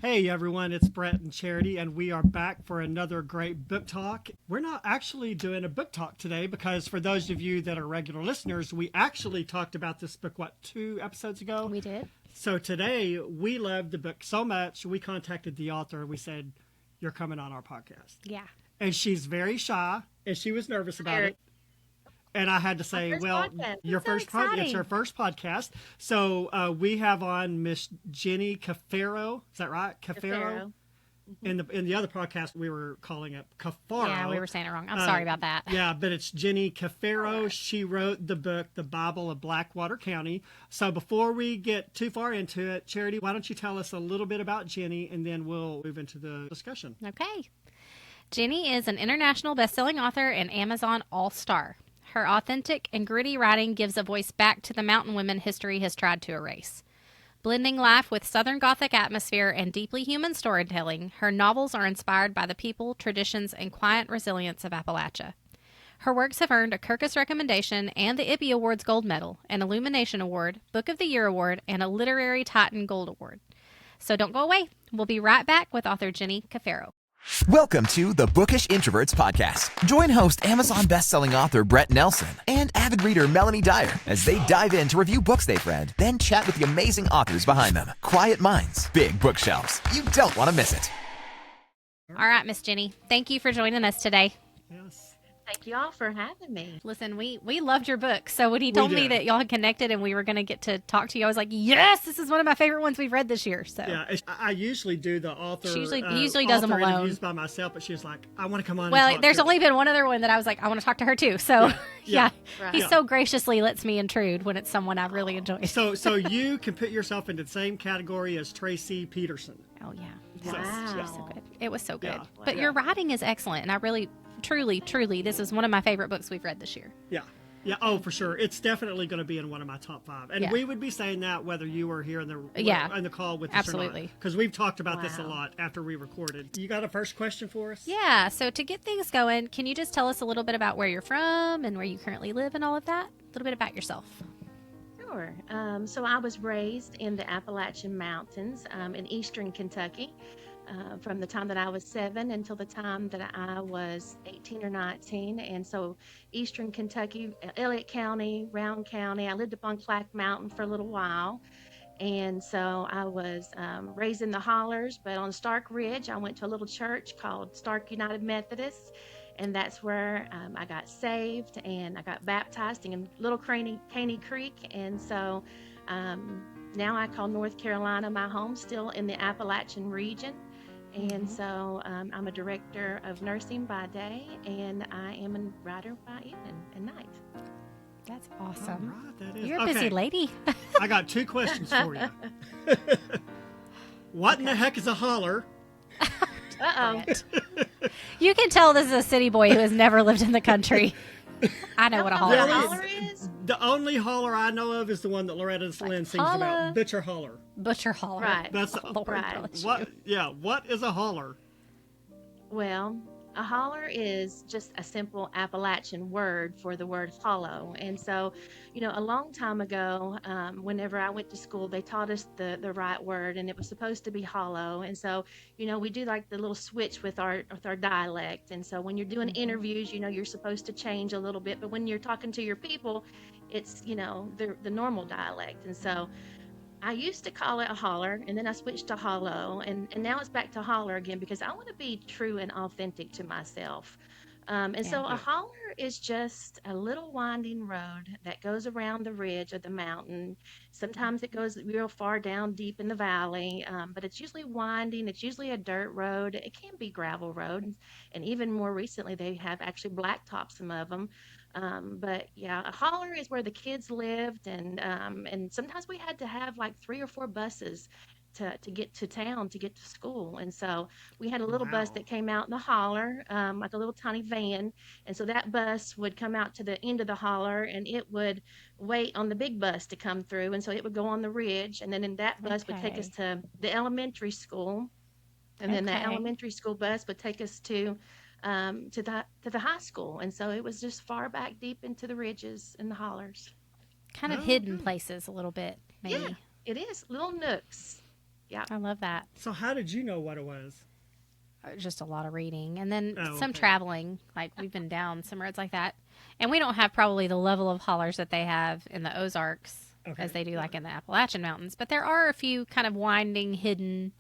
Hey everyone, it's Brett and Charity, and we are back for another great book talk. We're not actually doing a book talk today because for those of you that are regular listeners, we actually talked about this book, 2 episodes ago? We did. So today, we loved the book so much, we contacted the author. We said, you're coming on our podcast. Yeah. And she's very shy, and she was nervous about it. And I had to say, well, your first podcast, it's her first podcast. So we have on Miss Jenny Cafaro. Is that right? Cafaro. In the other podcast, we were calling it Cafaro. Yeah, we were saying it wrong. I'm sorry about that. Yeah, but it's Jenny Cafaro. She wrote the book, The Bible of Blackwater County. So before we get too far into it, Charity, why don't you tell us a little bit about Jenny, and then we'll move into the discussion. Okay. Jenny is an international best-selling author and Amazon all-star. Her authentic and gritty writing gives a voice back to the mountain women history has tried to erase. Blending life with Southern Gothic atmosphere and deeply human storytelling, her novels are inspired by the people, traditions, and quiet resilience of Appalachia. Her works have earned a Kirkus recommendation and the Ippy Awards Gold Medal, an Illumination Award, Book of the Year Award, and a Literary Titan Gold Award. So don't go away. We'll be right back with author Jenny Cafaro. Welcome to the Bookish Introverts Podcast. Join host Amazon bestselling author Brett Nelson and avid reader Melanie Dyer as they dive in to review books they've read, then chat with the amazing authors behind them. Quiet minds, big bookshelves. You don't want to miss it. All right, Miss Jenny, thank you for joining us today. Yes. Thank you all for having me. Listen, we loved your book. So when he told me that y'all had connected and we were going to get to talk to you, I was like, yes, this is one of my favorite ones we've read this year. So yeah, I usually do the author. She usually does them alone. Interviews by myself, but she was like, I want to come on. Well, and talk there's to only been one other one that I was like, I want to talk to her too. So yeah. Right. He so graciously lets me intrude when it's someone I really enjoy. So you can put yourself into the same category as Tracy Peterson. Oh yeah, Wow. It was so good. It was so good. Yeah. But your writing is excellent, and I really, truly, this is one of my favorite books we've read this year. Yeah. Yeah, oh, for sure. It's definitely going to be in one of my top 5. And Yeah. we would be saying that whether you were here in the call with us Absolutely. Because we've talked about this a lot after we recorded. You got a first question for us? Yeah, so to get things going, can you just tell us a little bit about where you're from and where you currently live and all of that? A little bit about yourself. Sure. So I was raised in the Appalachian Mountains in eastern Kentucky from the time that I was 7 until the time that I was 18 or 19. And so eastern Kentucky, Elliott County, Round County. I lived up on Clack Mountain for a little while. And so I was raised in the hollers, but on Stark Ridge, I went to a little church called Stark United Methodist. And that's where I got saved and I got baptized in Little Caney Creek. And so now I call North Carolina my home, still in the Appalachian region. And so I'm a director of nursing by day, and I am a writer by evening and night. That's awesome. All right, that is. You're a busy lady. I got 2 questions for you. What in the heck is a holler? Uh-oh. You can tell this is a city boy who has never lived in the country. I know what a holler What a is. holler is? The only holler I know of is the one that Loretta Lynn sings holla. about. Butcher holler. Butcher holler. Right. That's Lord Right. bless what. you. Yeah. What is a holler? Well, a holler is just a simple Appalachian word for the word hollow. And so, a long time ago, whenever I went to school, they taught us the right word, and it was supposed to be hollow. And so, we do like the little switch with our dialect. And so when you're doing interviews, you're supposed to change a little bit. But when you're talking to your people, it's, the normal dialect. And so I used to call it a holler, and then I switched to hollow, and now it's back to holler again because I want to be true and authentic to myself. So a holler is just a little winding road that goes around the ridge of the mountain. Sometimes it goes real far down deep in the valley, but it's usually winding. It's usually a dirt road. It can be gravel road, and even more recently they have actually blacktop some of them. But yeah, a holler is where the kids lived, and sometimes we had to have like 3 or 4 buses to get to town, to get to school. And so we had a little bus that came out in the holler, like a little tiny van. And so that bus would come out to the end of the holler, and it would wait on the big bus to come through. And so it would go on the ridge, and then that bus would take us to the elementary school, and then the elementary school bus would take us to the high school. And so it was just far back deep into the ridges and the hollers. Kind of hidden places a little bit, maybe. Yeah, it is little nooks. Yeah. I love that. So how did you know what it was? Just a lot of reading and then some okay. traveling. Like we've been down some roads like that. And we don't have probably the level of hollers that they have in the Ozarks as they do like in the Appalachian Mountains. But there are a few kind of winding, hidden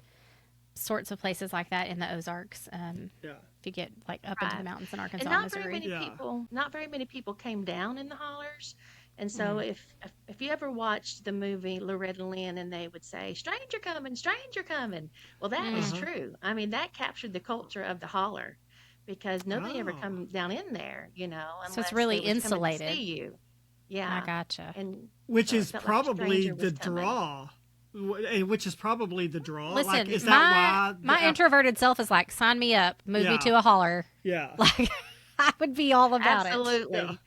sorts of places like that in the Ozarks. If you get like up into the mountains in Arkansas, and not Missouri. not very many people came down in the hollers. And so if you ever watched the movie Loretta Lynn and they would say, stranger coming. Well, that is true. I mean, that captured the culture of the holler because nobody ever come down in there, So it's unless really they was coming to insulated. see you. Yeah. I gotcha. And Which so it is felt like a probably stranger the was coming. draw. Which is probably the draw. Listen, like, is that why? My introverted self is like, sign me up, move me to a holler. Yeah. Like, I would be all about Absolutely. it.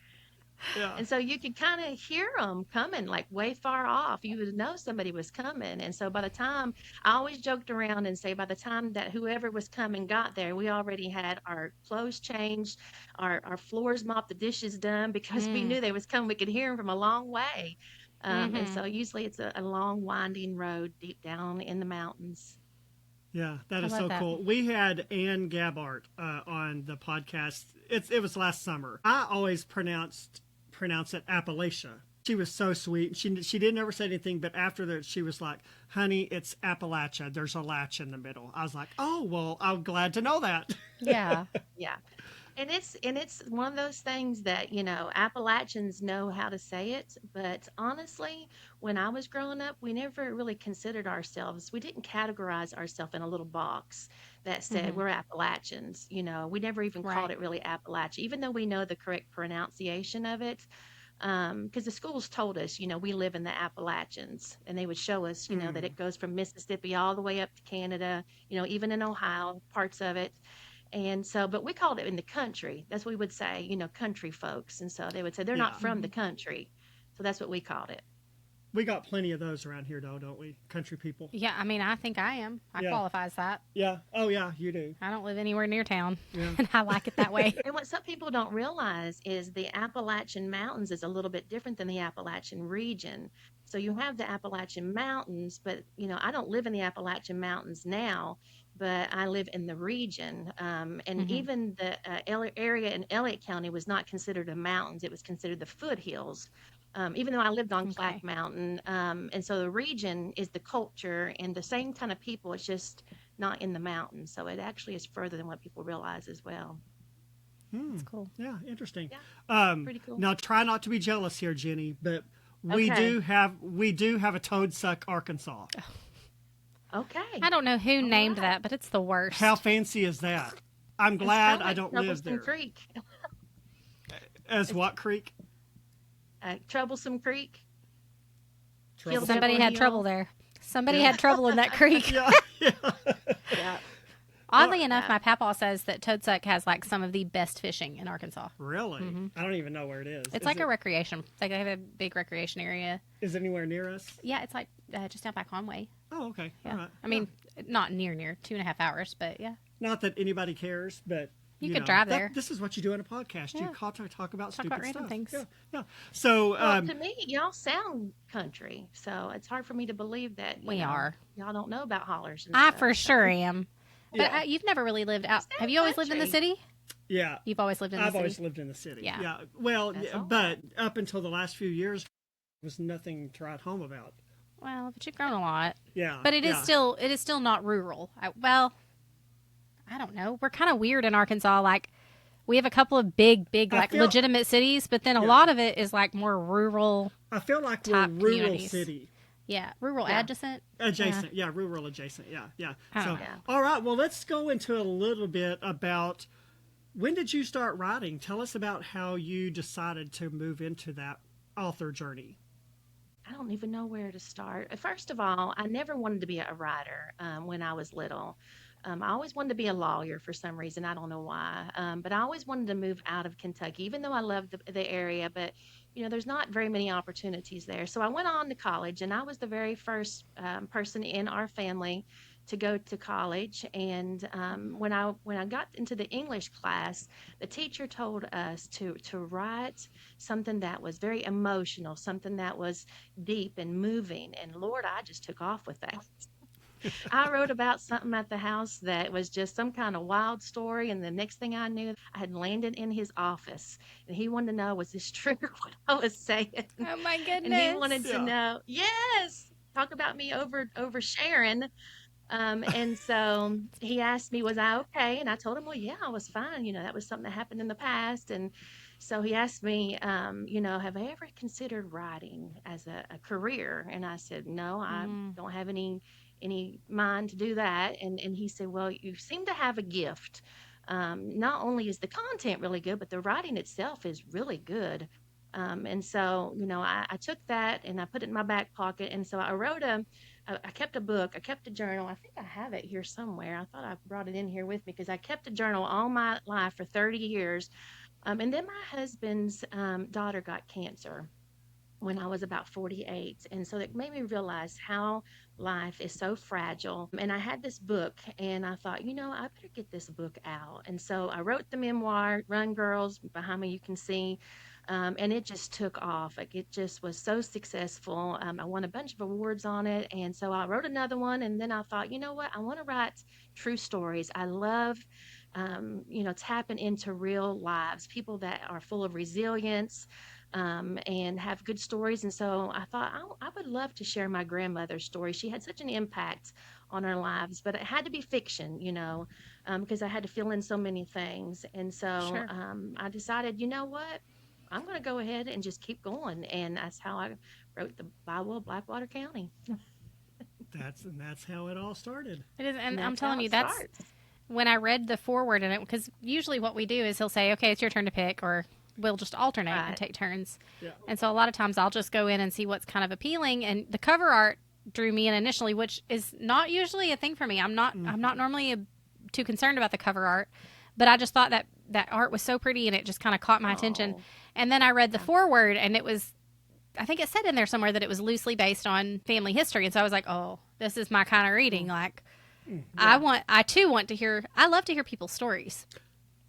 Yeah. And so you could kind of hear them coming like way far off. You would know somebody was coming. And so by the time, I always joked around and say, by the time that whoever was coming got there, we already had our clothes changed, our floors mopped, the dishes done because we knew they was coming. We could hear them from a long way. And so usually it's a long winding road deep down in the mountains. Yeah, that is love so that. cool. We had Ann Gabart on the podcast. It was last summer. I always pronounce it Appalachia. She was so sweet. She didn't ever say anything, but after that she was like, honey, it's Appalachia. There's a latch in the middle. I was like, oh, well, I'm glad to know that. Yeah. Yeah. And it's one of those things that, Appalachians know how to say it, but honestly, when I was growing up, we never really considered ourselves, we didn't categorize ourselves in a little box that said we're Appalachians. We never even called it really Appalachia, even though we know the correct pronunciation of it. Because the schools told us, we live in the Appalachians, and they would show us, that it goes from Mississippi all the way up to Canada, even in Ohio, parts of it. And so, but we called it in the country. That's what we would say, country folks. And so they would say they're not from the country. So that's what we called it. We got plenty of those around here, though, don't we? Country people. Yeah, I mean, I think I am. I qualify as that. Yeah. Oh, yeah, you do. I don't live anywhere near town, Yeah. and I like it that way. And what some people don't realize is the Appalachian Mountains is a little bit different than the Appalachian region. So you have the Appalachian Mountains, but, I don't live in the Appalachian Mountains now, but I live in the region. And even the area in Elliott County was not considered the mountains. It was considered the foothills. Even though I lived on Clack Mountain. And so the region is the culture and the same kind of people. It's just not in the mountains. So it actually is further than what people realize as well. That's cool. Yeah, interesting. Yeah, pretty cool. Now, try not to be jealous here, Jenny, but we do have a Toad Suck, Arkansas. Okay. I don't know who named that, but it's the worst. How fancy is that? I'm glad I don't live there. Creek. As what creek? Troublesome Creek. Somebody had trouble there. Somebody had trouble in that creek. Yeah. Oddly enough, my papa says that Toadsuck has like some of the best fishing in Arkansas. Really? I don't even know where it is. It's like a recreation. Like they have a big recreation area. Is it anywhere near us? Yeah, it's like just down by Conway. Oh, okay. Yeah. All right. I mean, not near, 2.5 hours, but yeah. Not that anybody cares, but you could drive there. This is what you do in a podcast. Yeah. You talk about stupid random stuff. things. Yeah. So, to me, y'all sound country, so it's hard for me to believe that We are. Y'all don't know about hollers. And I stuff, for so. sure am. But Yeah. you've never really lived out. Have you always lived in the country. city? yeah, You've always lived in the I've city? always lived in the city. Yeah. Well, That's all but up until the last few years, there was nothing to write home about. Well, but you've grown a lot. Yeah. But it is still not rural. I don't know. We're kind of weird in Arkansas. Like, we have a couple of big, like legitimate cities, but then a lot of it is like more rural. I feel like we're top rural communities. city. Yeah, rural adjacent. Adjacent, rural adjacent, yeah. So, Yeah. all right, well, let's go into a little bit about when did you start writing? Tell us about how you decided to move into that author journey. I don't even know where to start. First of all, I never wanted to be a writer when I was little. I always wanted to be a lawyer for some reason. I don't know why. But I always wanted to move out of Kentucky, even though I loved the area. But, there's not very many opportunities there. So I went on to college, and I was the very first person in our family to go to college. And when I got into the English class, the teacher told us to write something that was very emotional, something that was deep and moving. And Lord, I just took off with that. I wrote about something at the house that was just some kind of wild story, and the next thing I knew, I had landed in his office, and he wanted to know, was this true what I was saying? Oh my And he wanted goodness. to Yeah. know, yes, talk about me oversharing. And so he asked me, was I okay? And I told him, well, yeah, I was fine. That was something that happened in the past. And so he asked me, have I ever considered writing as a career? And I said, no, I Mm, don't have any mind to do that. And he said, well, you seem to have a gift. Not only is the content really good, but the writing itself is really good. And so, I took that and I put it in my back pocket. And so I kept a book, I kept a journal. I think I have it here somewhere. I thought I brought it in here with me because I kept a journal all my life for 30 years. And then my husband's daughter got cancer when I was about 48. And so it made me realize how life is so fragile. And I had this book and I thought, I better get this book out. And so I wrote the memoir, Run Girls, behind me you can see. And it just took off. Like it just was so successful. I won a bunch of awards on it. And so I wrote another one. And then I thought, you know what? I want to write true stories. I love, tapping into real lives, people that are full of resilience, and have good stories. And so I thought I would love to share my grandmother's story. She had such an impact on our lives, but it had to be fiction, because I had to fill in so many things. And so sure. I decided, you know what? I'm going to go ahead and just keep going. And that's how I wrote the Bible of Blackwater County. That's how it all started. It is, And and I'm that's telling how you, it that's starts. when I read the foreword in it, because usually what we do is he'll say, okay, it's your turn to pick, or we'll just alternate and Right. take turns. Yeah. And so a lot of times I'll just go in and see what's kind of appealing. And the cover art drew me in initially, which is not usually a thing for me. I'm not normally too concerned about the cover art, but I just thought that art was so pretty and it just kind of caught my attention. Oh, And then I read the yeah. foreword and it was, I think it said in there somewhere that it was loosely based on family history. And so I was like, oh, this is my kind of reading. Mm, Like, yeah. I too want to hear, I love to hear people's stories.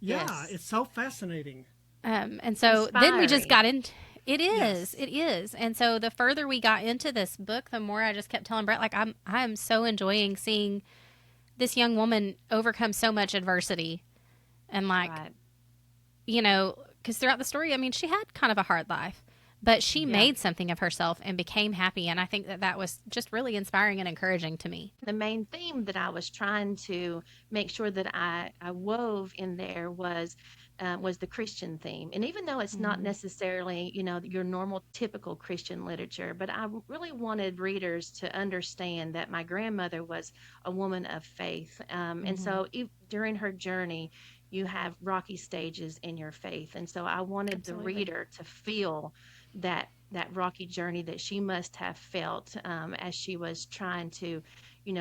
Yeah, Yes. it's so fascinating. And so then we just Inspiring. got into, Yes. it is. And so the further we got into this book, the more I just kept telling Brett, like, I'm so enjoying seeing this young woman overcome so much adversity. And like, Right. because throughout the story, I mean, she had kind of a hard life, but she Yeah. made something of herself and became happy. And I think that was just really inspiring and encouraging to me. The main theme that I was trying to make sure that I wove in there was the Christian theme. And even though it's not Mm-hmm. necessarily, your normal typical Christian literature, but I really wanted readers to understand that my grandmother was a woman of faith. And Mm-hmm. so during her journey, you have rocky stages in your faith. And so I wanted the Absolutely. reader to feel that rocky journey that she must have felt, as she was trying to,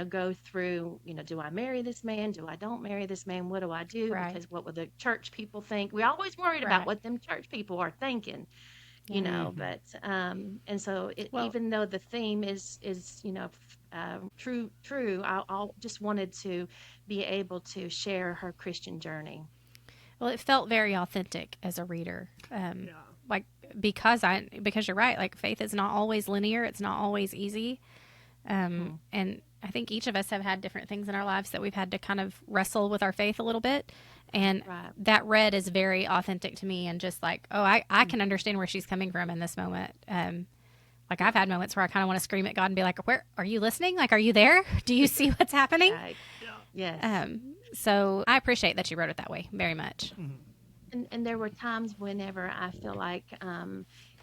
go through, do I marry this man? Do I don't marry this man? What do I do? Right. Because what will the church people think? We always worried about Right. what them church people are thinking, Yeah. but and so Well, even though the theme is true, I'll just wanted to be able to share her Christian journey. Well, it felt very authentic as a reader. Yeah. Like because you're right. Like faith is not always linear. It's not always easy. Mm, And I think each of us have had different things in our lives that we've had to kind of wrestle with our faith a little bit. And right. that read is very authentic to me and just like, oh, I can understand where she's coming from in this moment. Like Yeah. I've had moments where I kind of want to scream at God and be like, where are you listening? Like, are you there? Do you see what's happening? Right. Yeah. Yes. So I appreciate that you wrote it that way very much. And there were times whenever I feel like,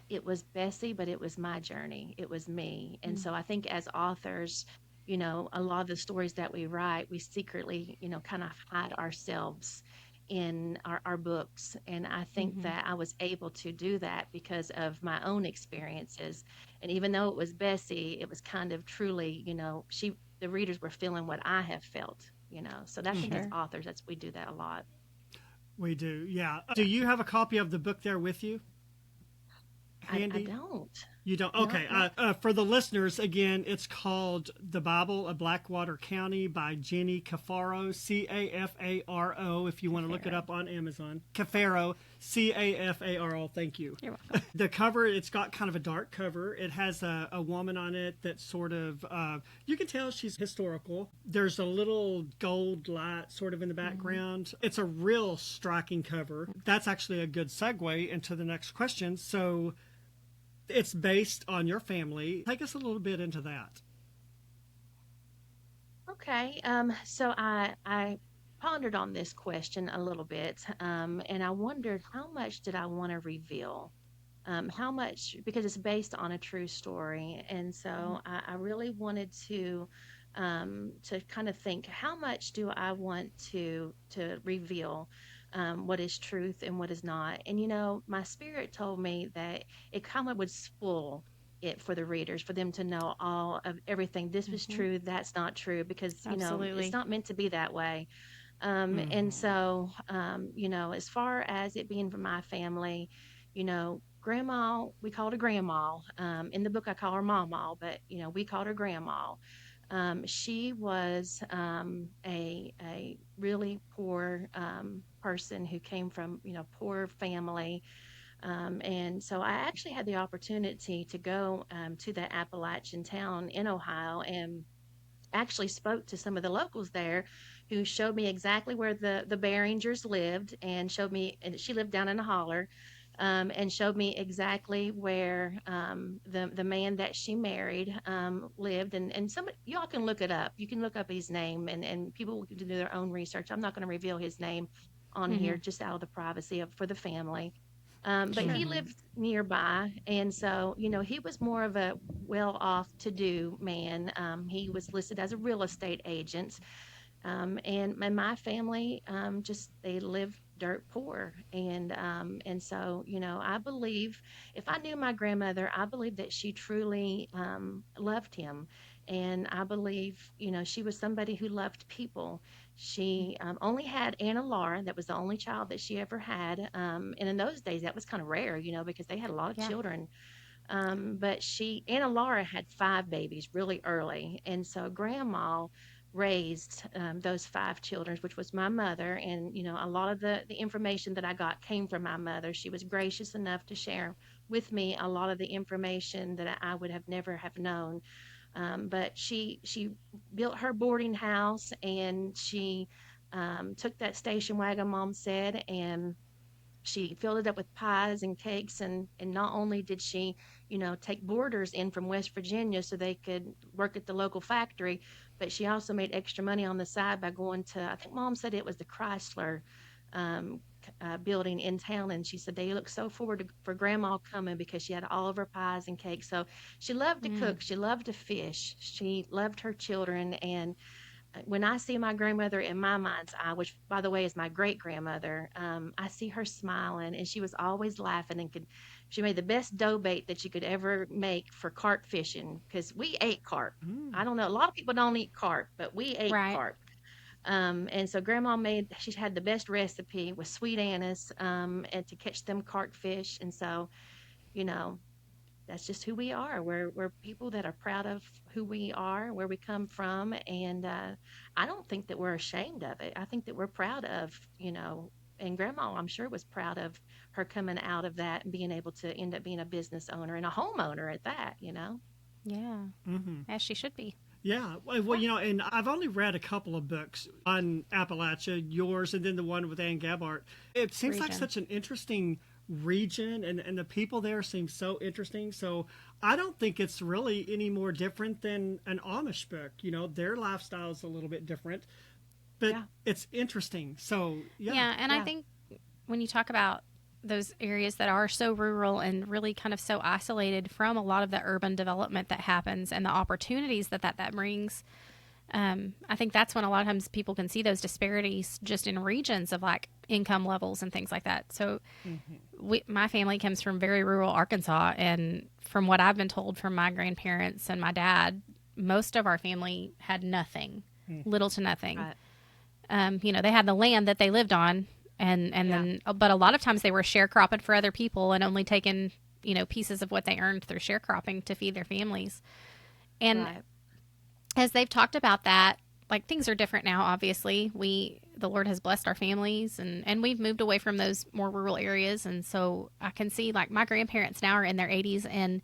it was Bessie, but it was my journey. It was me. And so I think as authors, a lot of the stories that we write, we secretly, kind of hide ourselves in our books. And I think Mm-hmm. that I was able to do that because of my own experiences. And even though it was Bessie, it was kind of truly, the readers were feeling what I have felt, So I think as Sure. authors, we do that a lot. We do. Yeah. Do you have a copy of the book there with you? I Handy? don't. You don't? Okay. For the listeners, again, it's called The Bible of Blackwater County by Jenny Cafaro, Cafaro, if you want to look it up on Amazon. Cafaro, Cafaro. Thank you. You're welcome. The cover, it's got kind of a dark cover. It has a woman on it that's sort of, you can tell she's historical. There's a little gold light sort of in the background. It's a real striking cover. That's actually a good segue into the next question. So, it's based on your family. Take us a little bit into that. Okay. So I pondered on this question a little bit, and I wondered how much did I want to reveal? How much, because it's based on a true story, and so I really wanted to kind of think, how much do I want to reveal what is truth and what is not? And my spirit told me that it kind of would spoil it for the readers, for them to know all of everything. This was true, that's not true, because Absolutely. it's not meant to be that way. And so as far as it being from my family, grandma, we called her grandma. In the book I call her mama, but we called her grandma. She was a really poor person who came from poor family, and so I actually had the opportunity to go to that Appalachian town in Ohio and actually spoke to some of the locals there, who showed me exactly where the Behringers lived, and showed me, and she lived down in a holler, and showed me exactly where the man that she married lived. And some y'all can look it up. You can look up his name, and people can do their own research. I'm not going to reveal his name on here, just out of the privacy for the family. But he lived nearby, and so he was more of a well-off, to-do man. He was listed as a real estate agent, and my family just they lived dirt poor, and so I believe, if I knew my grandmother, I believe that she truly loved him, and I believe she was somebody who loved people. She only had Anna Laura. That was the only child that she ever had, and in those days that was kind of rare, because they had a lot of children. But Anna Laura had 5 babies really early, and so Grandma raised those 5 children, which was my mother. And a lot of the information that I got came from my mother. She was gracious enough to share with me a lot of the information that I would have never have known. But she built her boarding house, and she took that station wagon, Mom said, and she filled it up with pies and cakes, and not only did she take boarders in from West Virginia so they could work at the local factory, but she also made extra money on the side by going to, I think Mom said it was the Chrysler building in town, and she said they look so forward for Grandma coming, because she had all of her pies and cakes. So she loved to cook, she loved to fish, she loved her children. And when I see my grandmother in my mind's eye, which by the way is my great grandmother, I see her smiling, and she was always laughing, and she made the best dough bait that you could ever make for carp fishing, because we ate carp. I don't know, a lot of people don't eat carp, but we ate carp. And so Grandma she had the best recipe with sweet anise, and to catch them carp fish. And so, that's just who we are. We're people that are proud of who we are, where we come from, and I don't think that we're ashamed of it. I think that we're proud of, and Grandma, I'm sure, was proud of her coming out of that and being able to end up being a business owner and a homeowner at that. Yeah, as she should be. Yeah, well, and I've only read a couple of books on Appalachia, yours, and then the one with Ann Gabart. It seems like such an interesting region, and the people there seem so interesting. So I don't think it's really any more different than an Amish book. Their lifestyle is a little bit different, but it's interesting. So and I think when you talk about those areas that are so rural and really kind of so isolated from a lot of the urban development that happens and the opportunities that brings, I think that's when a lot of times people can see those disparities just in regions of like income levels and things like that. So my family comes from very rural Arkansas, and from what I've been told from my grandparents and my dad, most of our family had nothing, little to nothing. Right. They had the land that they lived on, and then, but a lot of times they were sharecropping for other people and only taking pieces of what they earned through sharecropping to feed their families. And Right. as they've talked about that, like, things are different now, obviously. The Lord has blessed our families, and we've moved away from those more rural areas. And so I can see, like, my grandparents now are in their 80s and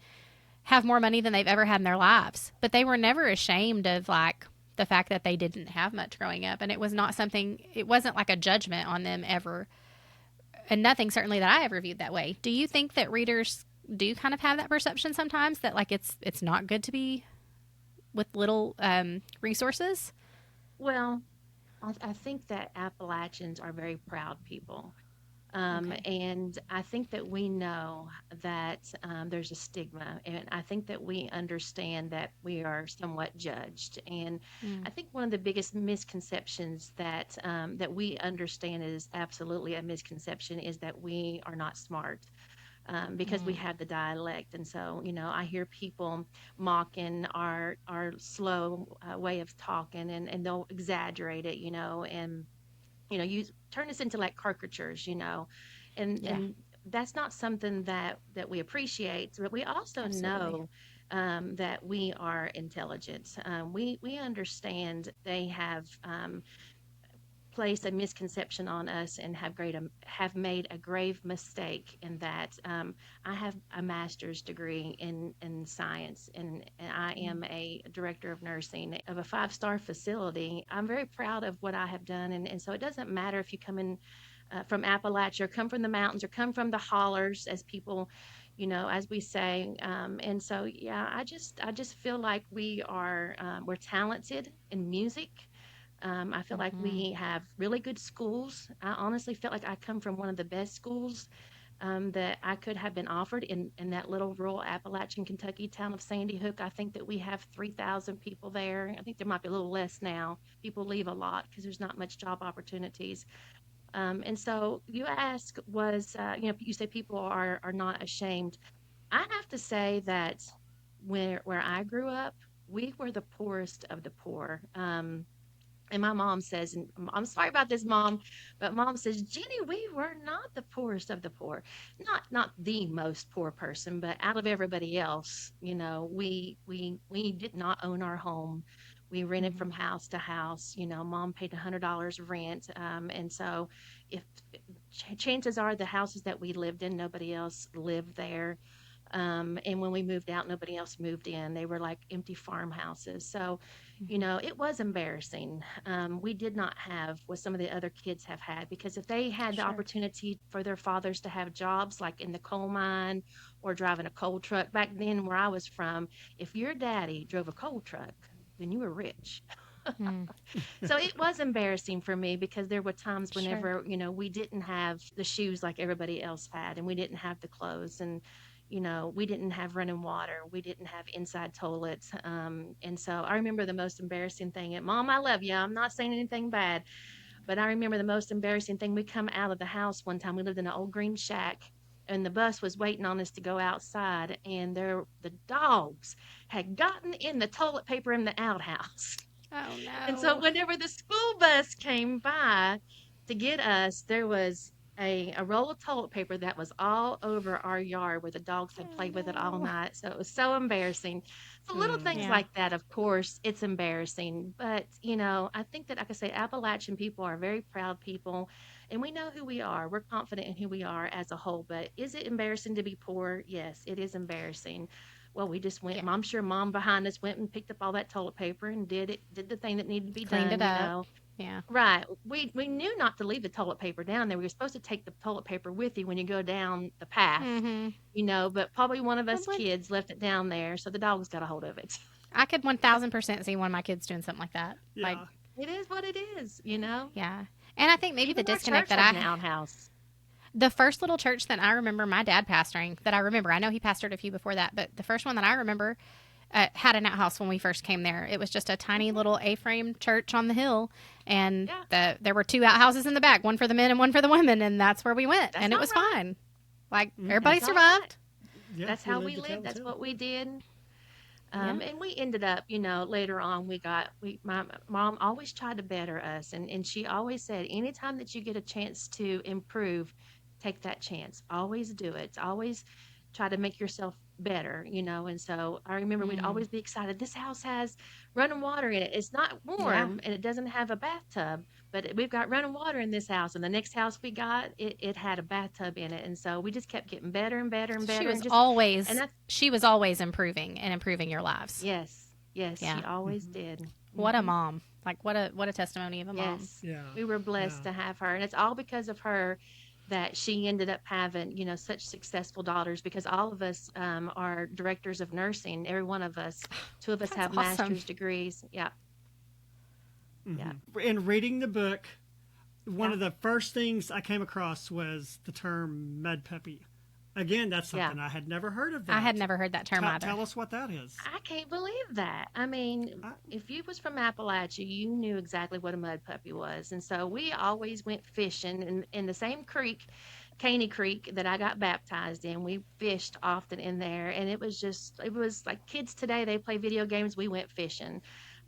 have more money than they've ever had in their lives. But they were never ashamed of, like, the fact that they didn't have much growing up. And it wasn't like a judgment on them ever. And nothing certainly that I ever viewed that way. Do you think that readers do kind of have that perception sometimes that, like, it's not good to be with little resources? Well, I think that Appalachians are very proud people. Okay. And I think that we know that there's a stigma, and I think that we understand that we are somewhat judged. And Mm. I think one of the biggest misconceptions that we understand is absolutely a misconception is that we are not smart. Because we Mm. have the dialect, and so I hear people mocking our slow way of talking, and they'll exaggerate it, and you turn this into like caricatures, and Yeah, that's not something that we appreciate. But we also absolutely. know that we are intelligent. We understand they have placed a misconception on us and have made a grave mistake in that I have a master's degree in science, and I Mm. am a director of nursing of a 5-star facility. I'm very proud of what I have done, and so it doesn't matter if you come in from Appalachia, or come from the mountains, or come from the hollers, as people, as we say. And so, yeah, I just feel like we're talented in music. I feel like Mm-hmm. we have really good schools. I honestly feel like I come from one of the best schools that I could have been offered in that little rural Appalachian, Kentucky town of Sandy Hook. I think that we have 3,000 people there. I think there might be a little less now. People leave a lot because there's not much job opportunities. And so you ask, you say people are not ashamed. I have to say that where I grew up, we were the poorest of the poor. And my mom says, and I'm sorry about this, Mom, but Mom says, Jenny, we were not the poorest of the poor. Not the most poor person, but out of everybody else, we did not own our home. We rented Mm-hmm. from house to house. Mom paid $100 rent. And so if chances are the houses that we lived in, nobody else lived there. And when we moved out, nobody else moved in. They were like empty farmhouses. So, Mm-hmm. it was embarrassing. We did not have what some of the other kids have had, because if they had the Sure. opportunity for their fathers to have jobs like in the coal mine or driving a coal truck back then where I was from, if your daddy drove a coal truck, then you were rich. Mm. So it was embarrassing for me because there were times Sure. whenever, we didn't have the shoes like everybody else had, and we didn't have the clothes, and, we didn't have running water. We didn't have inside toilets. And so I remember the most embarrassing thing. And Mom, I love you. I'm not saying anything bad, but I remember the most embarrassing thing. We come out of the house one time. We lived in an old green shack, and the bus was waiting on us to go outside, and the dogs had gotten in the toilet paper in the outhouse. Oh And so no. whenever the school bus came by to get us, there was a roll of toilet paper that was all over our yard where the dogs had Oh played with it all no. night. So it was so embarrassing. So little things Yeah. like that, of course, it's embarrassing. But, I think that, like I say, Appalachian people are very proud people, and we know who we are. We're confident in who we are as a whole. But is it embarrassing to be poor? Yes, it is embarrassing. Well, we just went. Yeah. I'm sure Mom behind us went and picked up all that toilet paper and did the thing that needed to be Cleaned it done. up. Yeah. Right. We knew not to leave the toilet paper down there. We were supposed to take the toilet paper with you when you go down the path, Mm-hmm. but probably one of But us when kids left it down there, so the dogs got a hold of it. I could 1000% see one of my kids doing something like that. Like, Yeah. It is what it is. yeah. And I think maybe the Even our disconnect church that has I an outhouse. the first little church that I remember my dad pastoring, that I remember, I know he pastored a few before that, but the first one that I remember had an outhouse when we first came there. It was just a tiny Hmm. little A-frame church on the hill, and Yeah, there were two outhouses in the back, one for the men and one for the women, and that's where we went, that's and it all was right. fine. Like, Mm-hmm. everybody That's all right. survived. Yeah, That's we how lived we to tell lived. the That's tale. what we did. Yeah. And we ended up, later on, my mom always tried to better us. And she always said, anytime that you get a chance to improve, take that chance. Always do it. Always try to make yourself better, and so I remember we'd always be excited. This house has running water in it. It's not Yeah. warm and it doesn't have a bathtub, but we've got running water in this house. And the next house we got, it had a bathtub in it. And so we just kept getting better and better and better. She was always improving and improving your lives. Yes, Yeah. she always did. What a mom. Like what a testimony of a mom. Yes, Yeah. we were blessed to have her, and it's all because of her that she ended up having, such successful daughters, because all of us are directors of nursing. Every one of us, two of us have awesome. master's degrees. Yeah. Yeah. In reading the book, one of the first things I came across was the term mud puppy. Again, that's something I had never heard of. That. I had never heard that term either. Tell us what that is. I can't believe that. I mean, if you was from Appalachia, you knew exactly what a mud puppy was. And so we always went fishing in the same creek, Caney Creek, that I got baptized in. We fished often in there. And it was like kids today, they play video games. We went fishing.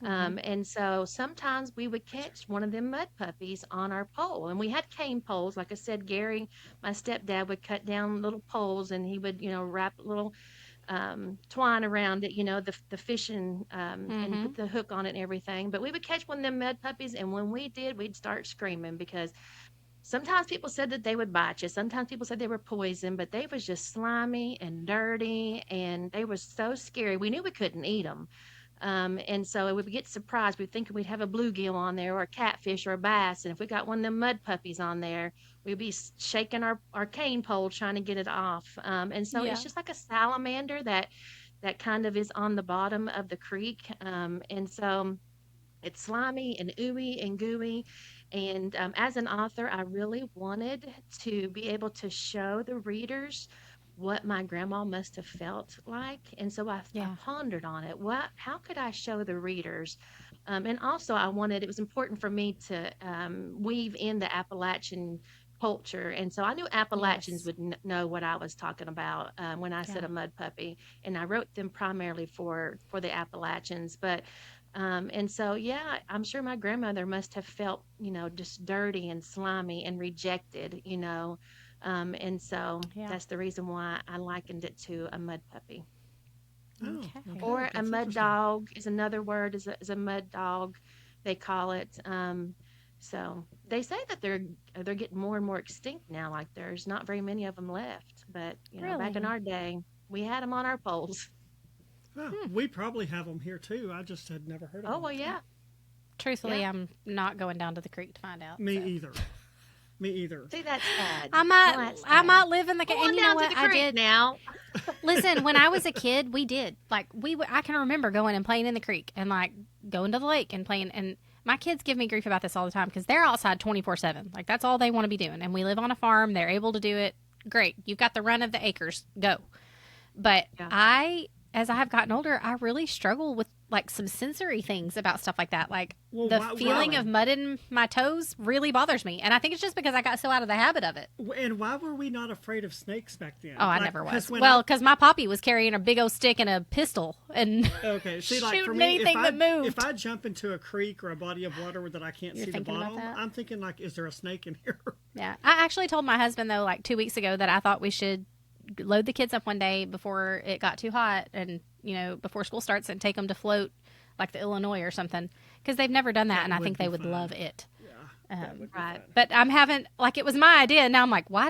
And so sometimes we would catch one of them mud puppies on our pole. And we had cane poles. Like I said, Gary, my stepdad, would cut down little poles, and he would, wrap little twine around it, the fishing, and put the hook on it and everything. But we would catch one of them mud puppies, and when we did, we'd start screaming, because sometimes people said that they would bite you. Sometimes people said they were poison, but they was just slimy and dirty, and they were so scary. We knew we couldn't eat them. And so we would get surprised. We'd think we'd have a bluegill on there, or a catfish, or a bass. And if we got one of them mud puppies on there, we'd be shaking our cane pole trying to get it off. And so it's just like a salamander that kind of is on the bottom of the creek. And so it's slimy and ooey and gooey. And as an author, I really wanted to be able to show the readers what my grandma must have felt like. And so I pondered on it. How could I show the readers? And also it was important for me to weave in the Appalachian culture. And so I knew Appalachians would know what I was talking about when I said a mud puppy. And I wrote them primarily for the Appalachians. But and so, I'm sure my grandmother must have felt, just dirty and slimy and rejected, and so that's the reason why I likened it to a mud puppy. Okay. Or a mud dog is another word, is a mud dog, they call it. So they say that they're getting more and more extinct now. Like there's not very many of them left. But back in our day, we had them on our poles. We probably have them here too. I just had never heard of them. Oh well, yeah. Truthfully, I'm not going down to the creek to find out. Me either. See, that's sad. I might live in the creek. And you know what? I did now. Listen, when I was a kid, we did. Like I can remember going and playing in the creek and like going to the lake and playing. And my kids give me grief about this all the time because they're outside 24/7. Like that's all they want to be doing. And we live on a farm. They're able to do it. Great. You've got the run of the acres. Go. But as I have gotten older, I really struggle with like some sensory things about stuff like that. Like the feeling of mud in my toes really bothers me. And I think it's just because I got so out of the habit of it. And why were we not afraid of snakes back then? Oh, I never was. Because my poppy was carrying a big old stick and a pistol and shooting for me, anything that moved. If I jump into a creek or a body of water that I can't see the bottom, I'm thinking like, is there a snake in here? Yeah. I actually told my husband though, like 2 weeks ago, that I thought we should load the kids up one day before it got too hot and, before school starts and take them to float like the Illinois or something. Because they've never done that and I think they would love it. Yeah. Right. But I'm having, like it was my idea. And now I'm like, why?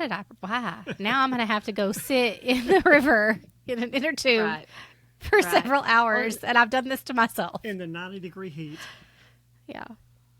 Now I'm going to have to go sit in the river in an inner tube for several hours. And I've done this to myself. In the 90-degree heat. Yeah.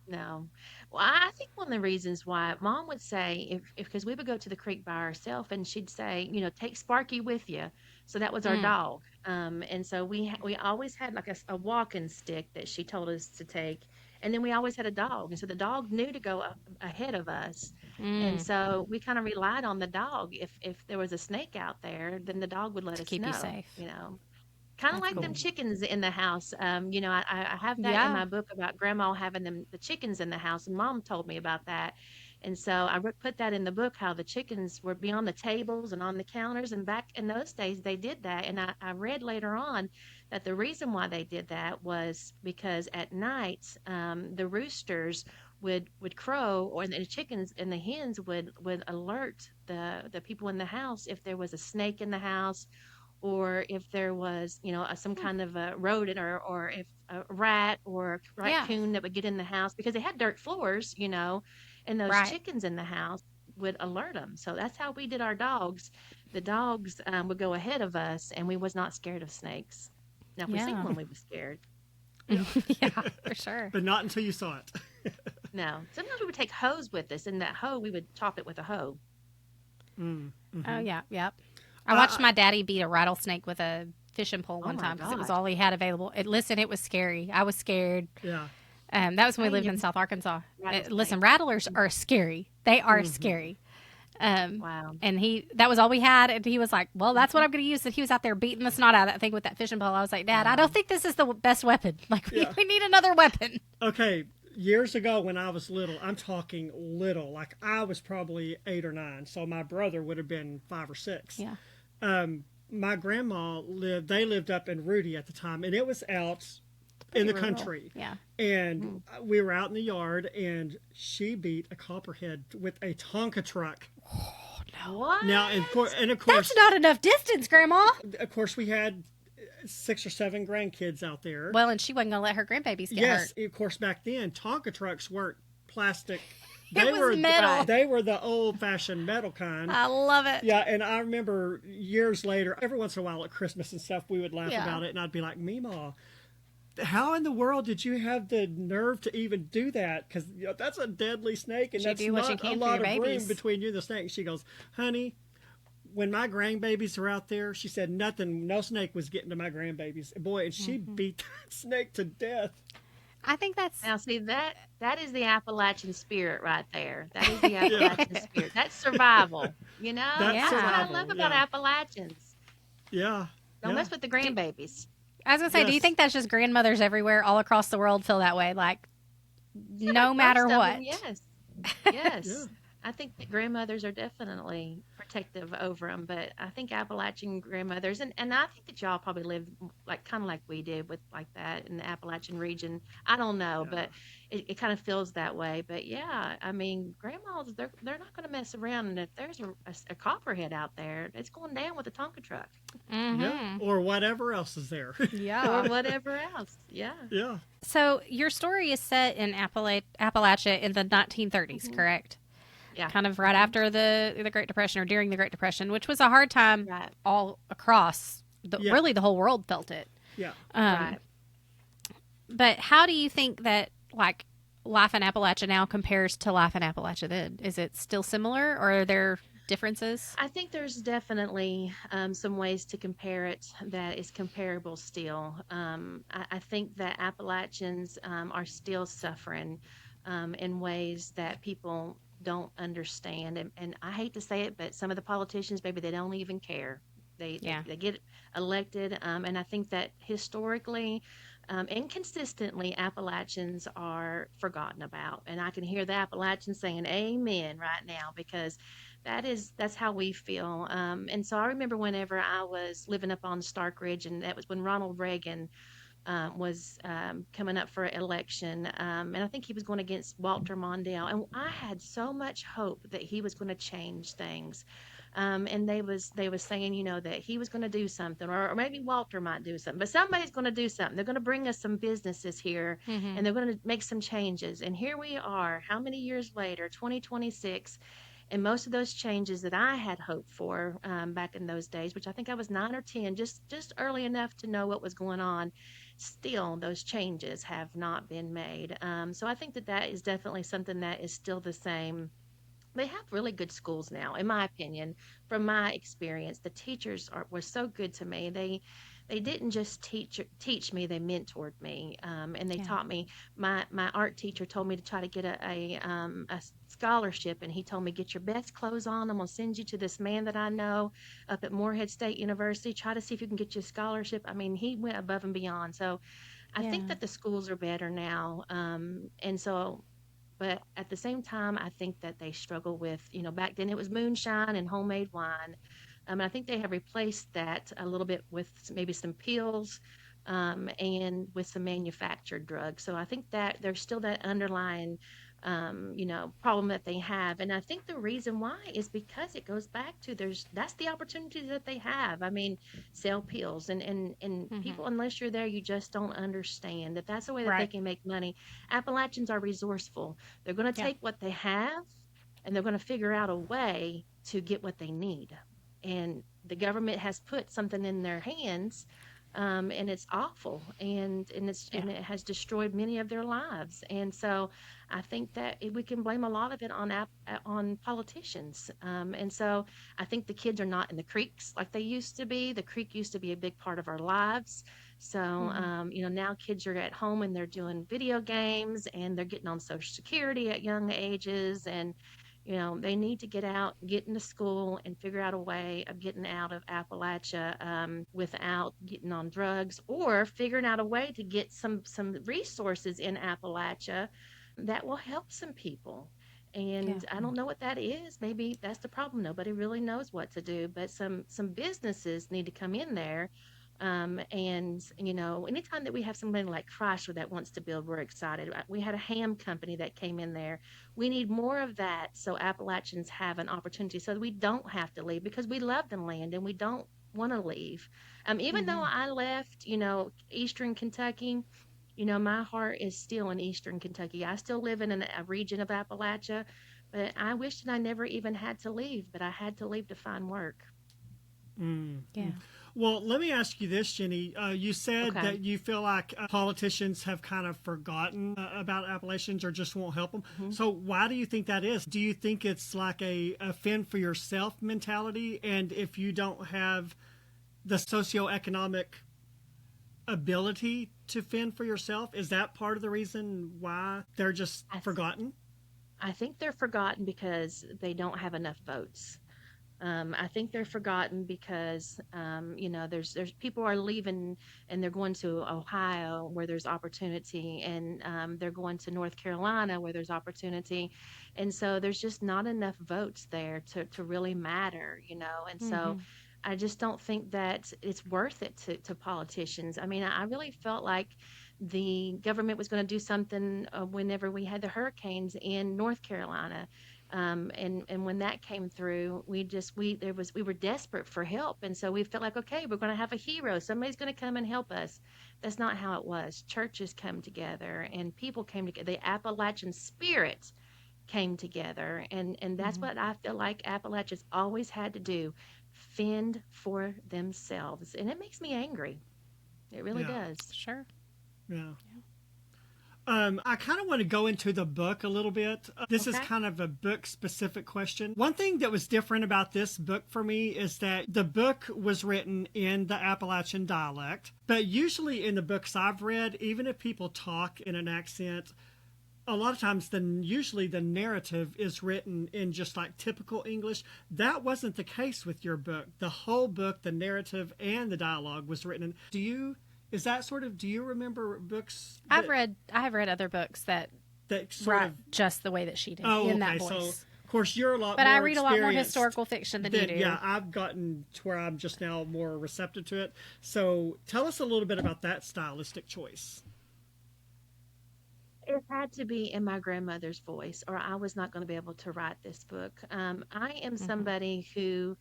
No. Well, I think one of the reasons why Mom would say, because we would go to the creek by ourselves, and she'd say, take Sparky with you. So that was our dog. And so we always had like a walking stick that she told us to take. And then we always had a dog. And so the dog knew to go ahead of us. And so we kind of relied on the dog. If there was a snake out there, then the dog would let us keep know. you safe. Kind of like them chickens in the house. I have that in my book about Grandma having the chickens in the house, and Mom told me about that. And so I put that in the book, how the chickens would be on the tables and on the counters. And back in those days, they did that. And I read later on that the reason why they did that was because at night, the roosters would crow, or the chickens and the hens would alert the people in the house if there was a snake in the house, or if there was, some kind of a rodent, or if a rat or Yeah. raccoon that would get in the house, because they had dirt floors, and those Right. chickens in the house would alert them. So that's how we did our dogs. The dogs would go ahead of us, and we was not scared of snakes. Now, if we seen Yeah. one, we was scared. Yeah. Yeah, for sure. But not until you saw it. No, sometimes we would take hoes with us, and that hoe we would chop it with a hoe. Oh, yeah. Yep. I watched my daddy beat a rattlesnake with a fishing pole one my time because it was God. all he had available. Listen, it was scary. I was scared. Yeah. That was when we lived in you- South Arkansas. Rattlesnake. Listen, rattlers are scary. They are scary. Wow. And that was all we had. And he was like, well, that's what I'm going to use. And he was out there beating the snot out of that thing with that fishing pole. I was like, Dad, I don't think this is the best weapon. Like, we need another weapon. Okay. Years ago when I was little, I'm talking little, like I was probably 8 or 9. So my brother would have been 5 or 6. Yeah. My grandma they lived up in Rudy at the time, and it was out in the rural. country. Yeah. And we were out in the yard, and she beat a copperhead with a Tonka truck. What? Now, and of course, That's not enough distance, Grandma. of course, we had 6 or 7 grandkids out there. Well, and she wasn't going to let her grandbabies get Yes, hurt. of course, back then Tonka trucks weren't plastic. It was metal. They were the old-fashioned metal kind. I love it. Yeah, and I remember years later, every once in a while at Christmas and stuff, we would laugh Yeah. about it, and I'd be like, Meemaw, how in the world did you have the nerve to even do that? Because that's a deadly snake, and You that's do what you not can a for lot your of room babies. between you and the snake. She goes, honey, when my grandbabies are out there, she said no snake was getting to my grandbabies. Boy, and she beat that snake to death. I think that's Now, see, that is the Appalachian spirit right there. That is the Appalachian spirit. That's survival. That's That's what I survival, love about yeah. Appalachians. Yeah. Don't yeah. mess with the grandbabies. I was gonna say, do you Yes. think that's just grandmothers everywhere, all across the world, feel that way? Like, no matter Most of what. them, yes. Yes. Yeah. I think that grandmothers are definitely protective over them, but I think Appalachian grandmothers, and I think that y'all probably lived kind of like we did with like that in the Appalachian region. I don't know, but it kind of feels that way. But yeah, I mean, grandmas, they're not going to mess around. And if there's a copperhead out there, it's going down with a Tonka truck Yeah. Or whatever else is there. Yeah. or whatever else. Yeah. yeah. So your story is set in Appalachia in the 1930s, correct? Yeah. Kind of right after the Great Depression, or during the Great Depression, which was a hard time Right. all across. Yeah. Really, the whole world felt it. Yeah. Right. But how do you think that, like, life in Appalachia now compares to life in Appalachia then? Is it still similar, or are there differences? I think there's definitely some ways to compare it that is comparable still. I think that Appalachians are still suffering in ways that people don't understand. And I hate to say it, but some of the politicians, maybe they don't even care. They get elected. And I think that historically and consistently, Appalachians are forgotten about. And I can hear the Appalachians saying amen right now, because that's how we feel. And so I remember whenever I was living up on Stark Ridge, and that was when Ronald Reagan was coming up for election, and I think he was going against Walter Mondale, and I had so much hope that he was going to change things. And they was saying, that he was going to do something, or maybe Walter might do something, but somebody's going to do something. They're going to bring us some businesses here, and they're going to make some changes. And here we are, how many years later, 2026. And most of those changes that I had hoped for back in those days, which I think I was 9 or 10, just early enough to know what was going on, still those changes have not been made. So I think that is definitely something that is still the same. They have really good schools now, in my opinion. From my experience, the teachers were so good to me. They didn't just teach me; they mentored me, and they taught me. My art teacher told me to try to get a scholarship, and he told me, get your best clothes on. I'm gonna send you to this man that I know up at Morehead State University. Try to see if you can get you a scholarship. I mean, he went above and beyond. So I think that the schools are better now, and so. But at the same time, I think that they struggle with, back then it was moonshine and homemade wine. And I think they have replaced that a little bit with maybe some pills and with some manufactured drugs. So I think that there's still that underlying problem that they have. And I think the reason why is because it goes back to that's the opportunity that they have. I mean, sell pills and Mm-hmm. people, unless you're there, you just don't understand that that's the way that they Right. can make money. Appalachians are resourceful. They're going to Yeah. take what they have and they're going to figure out a way to get what they need. And the government has put something in their hands, and it's awful, Yeah. and it has destroyed many of their lives. And so, I think that we can blame a lot of it on on politicians. And so, I think the kids are not in the creeks like they used to be. The creek used to be a big part of our lives. So, Mm-hmm. now kids are at home and they're doing video games and they're getting on Social Security at young ages. And they need to get out, get into school, and figure out a way of getting out of Appalachia, without getting on drugs, or figuring out a way to get some resources in Appalachia that will help some people. Yeah. And I don't know what that is. Maybe that's the problem. Nobody really knows what to do, but some businesses need to come in there. And anytime that we have somebody like Chrysler that wants to build, we're excited. We had a ham company that came in there. We need more of that so Appalachians have an opportunity so that we don't have to leave, because we love the land and we don't want to leave. Even though Mm-hmm. I left, Eastern Kentucky, my heart is still in Eastern Kentucky. I still live in a region of Appalachia, but I wish that I never even had to leave, but I had to leave to find work. Yeah. Well, let me ask you this, Jenny. You said Okay. that you feel like politicians have kind of forgotten about Appalachians or just won't help them. Mhm. So, why do you think that is? Do you think it's like a fend for yourself mentality? And if you don't have the socioeconomic ability to fend for yourself, is that part of the reason why they're just I, forgotten? I think they're forgotten because they don't have enough votes. I think they're forgotten because there's people are leaving and they're going to Ohio where there's opportunity, and they're going to North Carolina where there's opportunity, and so there's just not enough votes there to really matter. And so Mm-hmm. I just don't think that it's worth it to politicians. I mean, I really felt like the government was going to do something whenever we had the hurricanes in North Carolina, and when that came through, we were desperate for help, and so we felt like, okay, we're going to have a hero. Somebody's going to come and help us. That's not how it was. Churches come together, and people came together. The Appalachian spirit came together, and that's Mm-hmm. what I feel like Appalachians always had to do: fend for themselves, and it makes me angry. It really Yeah, does. Sure. yeah. I kind of want to go into the book a little bit. This is Okay. kind of a book specific question. One thing that was different about this book for me is that the book was written in the Appalachian dialect, but usually in the books I've read, even if people talk in an accent, a lot of times usually the narrative is written in just like typical English. That wasn't the case with your book. The whole book, the narrative and the dialogue was written in. Do you remember books I have read other books that that sort write of just the way that she did Oh, in okay. that So, voice. of course, you're a lot But I more read a lot more experienced historical fiction than you do. Yeah, I've gotten to where I'm just now more receptive to it. So, tell us a little bit about that stylistic choice. It had to be in my grandmother's voice, or I was not going to be able to write this book. I am Mm-hmm. somebody who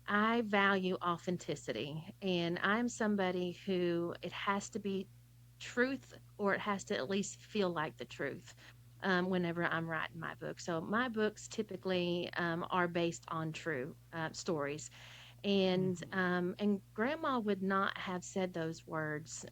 I value authenticity, and I'm somebody who it has to be truth, or it has to at least feel like the truth. Whenever I'm writing my book, so my books typically are based on true stories, and grandma would not have said those words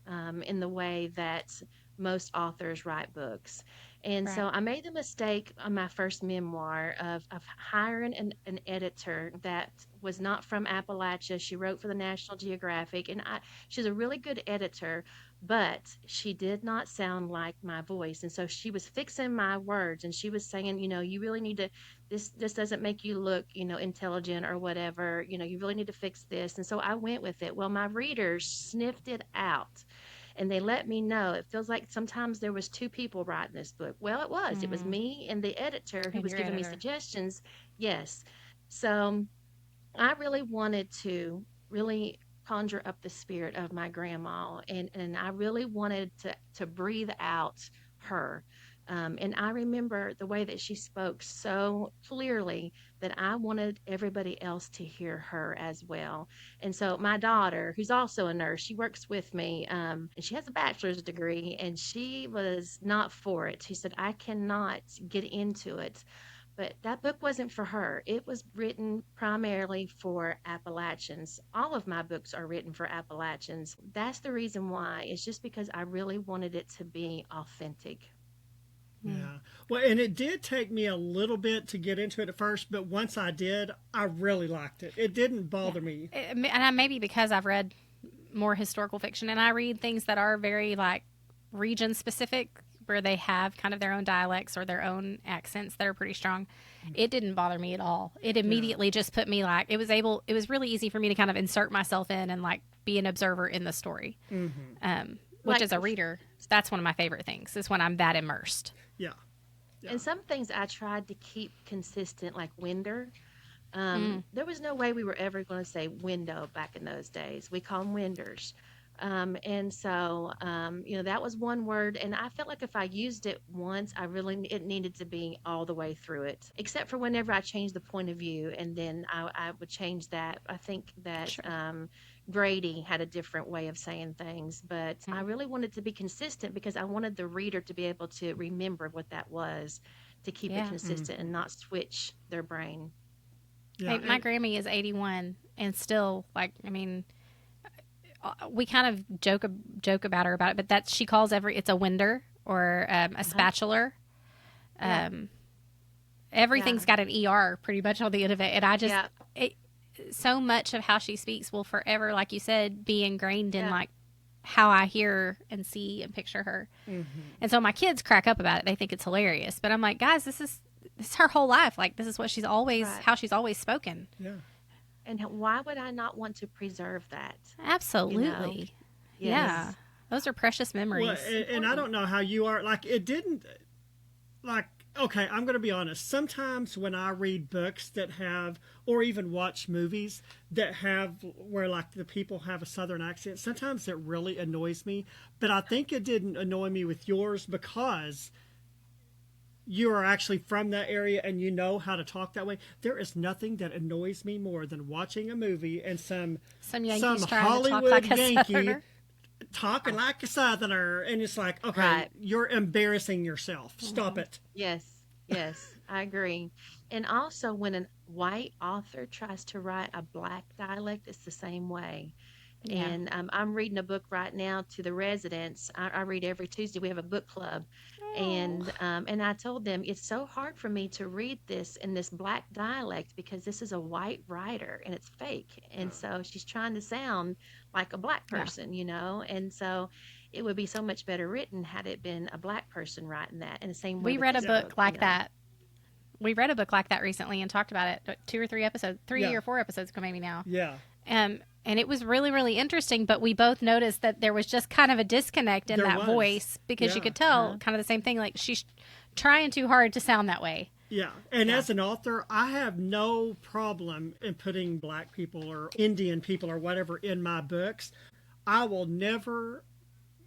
in the way that most authors write books. And so Right. I made the mistake on my first memoir of hiring an editor that was not from Appalachia. She wrote for the National Geographic, and she's a really good editor, but she did not sound like my voice. And so she was fixing my words, and she was saying, you really need to, this doesn't make you look, intelligent or whatever. You really need to fix this. And so I went with it. Well, my readers sniffed it out, and they let me know. It feels like sometimes there was two people writing this book. Well, it was. It was Mm. me and the editor who And was your giving me editor. suggestions. Yes. So I really wanted to really conjure up the spirit of my grandma, and I really wanted to breathe out her. And I remember the way that she spoke so clearly that I wanted everybody else to hear her as well. And so my daughter, who's also a nurse, she works with me, and she has a bachelor's degree, and she was not for it. She said, I cannot get into it. But that book wasn't for her. It was written primarily for Appalachians. All of my books are written for Appalachians. That's the reason why. It's just because I really wanted it to be authentic. Yeah. Well, and it did take me a little bit to get into it at first, but once I did, I really liked it. It didn't bother me. And maybe because I've read more historical fiction and I read things that are very like region specific, where they have kind of their own dialects or their own accents that are pretty strong. It didn't bother me at all. It immediately just put me like, it was really easy for me to kind of insert myself in and like be an observer in the story. Which as a reader, that's one of my favorite things, is when I'm that immersed. Yeah. And some things I tried to keep consistent, like Winder. There was no way we were ever going to say window back in those days. We call them winders. And so, that was one word. And I felt like if I used it once, it needed to be all the way through it, except for whenever I changed the point of view. And then I would change that. I think that, Grady had a different way of saying things, but I really wanted to be consistent because I wanted the reader to be able to remember what that was, to keep it consistent and not switch their brain. Yeah. My Grammy is 81 and still we kind of joke about her about it, but she calls it's a winder or a spatula. Everything's got an ER pretty much on the end of it. And I just, so much of how she speaks will forever, like you said, be ingrained in like how I hear and see and picture her. And so my kids crack up about it. They think it's hilarious, but I'm like, guys, this is her whole life. Like, this is what she's always, how she's always spoken. Yeah. And why would I not want to preserve that? Absolutely. Yeah. Those are precious memories. Well, and I don't know how you are. Like, it didn't, like, okay, I'm going to be honest. Sometimes when I read books that have, or even watch movies that have, where like the people have a Southern accent, sometimes it really annoys me. But I think it didn't annoy me with yours because you are actually from that area and you know how to talk that way. There is nothing that annoys me more than watching a movie and some Hollywood Yankee talking like a Southerner, and it's like, okay, you're embarrassing yourself. Stop it. Yes, I agree. And also, when a white author tries to write a black dialect, it's the same way. Yeah. And I'm reading a book right now to the residents. I read every Tuesday. We have a book club. And I told them it's so hard for me to read this in this black dialect because this is a white writer and it's fake. And so she's trying to sound like a black person, and so it would be so much better written had it been a black person writing that. And the same way we read a book like that. We read a book like that recently and talked about it 2 or 3 episodes, 3 or 4 episodes ago maybe now. Yeah. And it was really, really interesting, but we both noticed that there was just kind of a disconnect in that voice because you could tell kind of the same thing. Like, she's trying too hard to sound that way. Yeah. And as an author, I have no problem in putting black people or Indian people or whatever in my books. I will never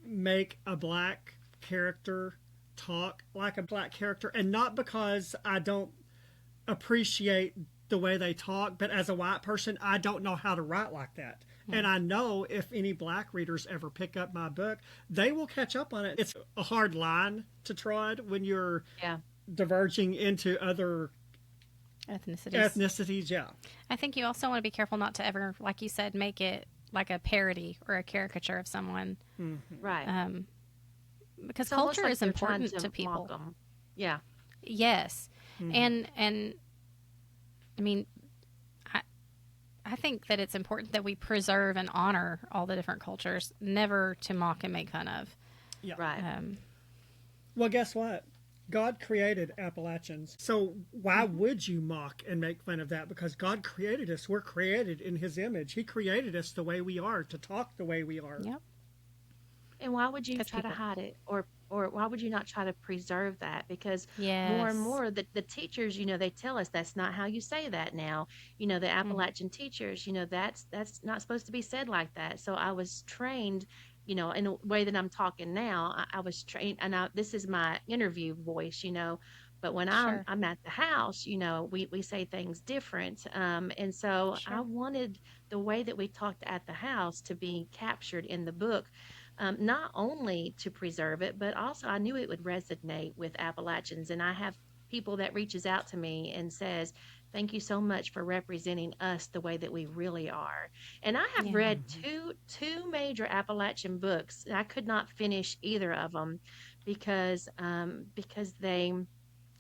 make a black character talk like a black character, and not because I don't appreciate the way they talk, but as a white person, I don't know how to write like that. And I know if any black readers ever pick up my book, they will catch up on it. It's a hard line to trod when you're diverging into other ethnicities. Yeah. I think you also want to be careful not to ever, like you said, make it like a parody or a caricature of someone. Right. Because culture is important to people. Yeah. Yes. And I mean, I think that it's important that we preserve and honor all the different cultures, never to mock and make fun of. Yeah. Right. Well, guess what? God created Appalachians. So why would you mock and make fun of that? Because God created us. We're created in his image. He created us the way we are, to talk the way we are. Yep. And why would you try to hide it? Or why would you not try to preserve that? Because more and more the teachers, they tell us that's not how you say that now. The Appalachian teachers, that's not supposed to be said like that. So I was trained in the way that I'm talking now, I was trained, and this is my interview voice, but when I'm Sure. I'm at the house, we say things different. And so I Sure. wanted the way that we talked at the house to be captured in the book, not only to preserve it, but also I knew it would resonate with Appalachians. And I have people that reaches out to me and says, "Thank you so much for representing us the way that we really are." And I have Yeah. read two major Appalachian books. I could not finish either of them because they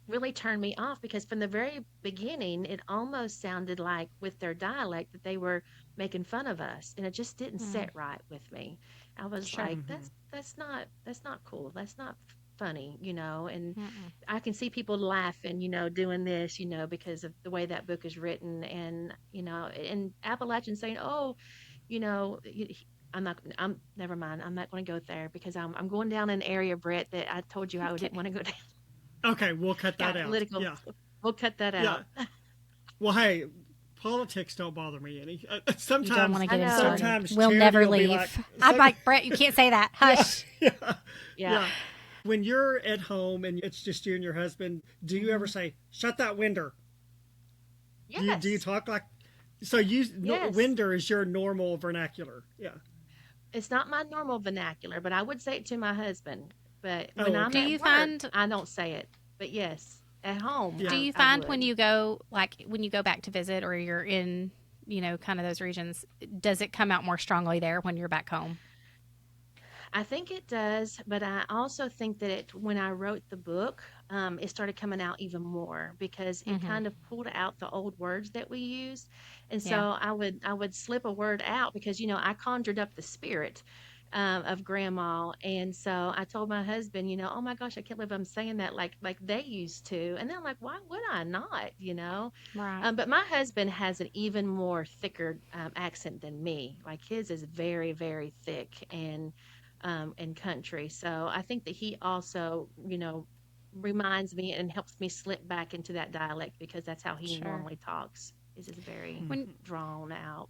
really turned me off, because from the very beginning it almost sounded like, with their dialect, that they were making fun of us, and it just didn't Mm. sit right with me. I was Sure. like, that's not cool, that's not funny, and Mm-mm. I can see people laughing, doing this, because of the way that book is written. And and Appalachians saying, "Oh, you know y- I'm never mind, I'm not going to go there, because I'm going down an area, Brett, that I told you I didn't Okay. want to go down." Okay, we'll cut that Got out. political. Yeah, We'll cut that yeah. out. Well, hey, politics don't bother me any. You don't want Sometimes, to I get him know. started. sometimes We'll Charity never will be leave. like, I'm like, Brett, you can't say that. yeah, Hush. yeah, Yeah. yeah. When you're at home and it's just you and your husband, do you ever Hmm. say, "Shut that winder"? Do you Yes. talk like so? You Yes. winder is your normal vernacular. Yeah. It's not my normal vernacular, but I would say it to my husband. But when Oh, I'm Do okay. at you work, find I don't say it. But yes, at home, do Yeah. you I find when would. you go like when you go back to visit or you're in, kind of those regions, does it come out more strongly there when you're back home? I think it does, but I also think that when I wrote the book, it started coming out even more, because it Mhm. kind of pulled out the old words that we use. And Yeah. so I would slip a word out, because I conjured up the spirit of grandma. And so I told my husband, "Oh my gosh, I can't believe I'm saying that like they used to." And then I'm like, "Why would I not?" Right. But my husband has an even more thicker accent than me. Like, his is very, very thick and country. So I think that he also, reminds me and helps me slip back into that dialect, because that's how he Sure. normally talks. Is just very When drawn out.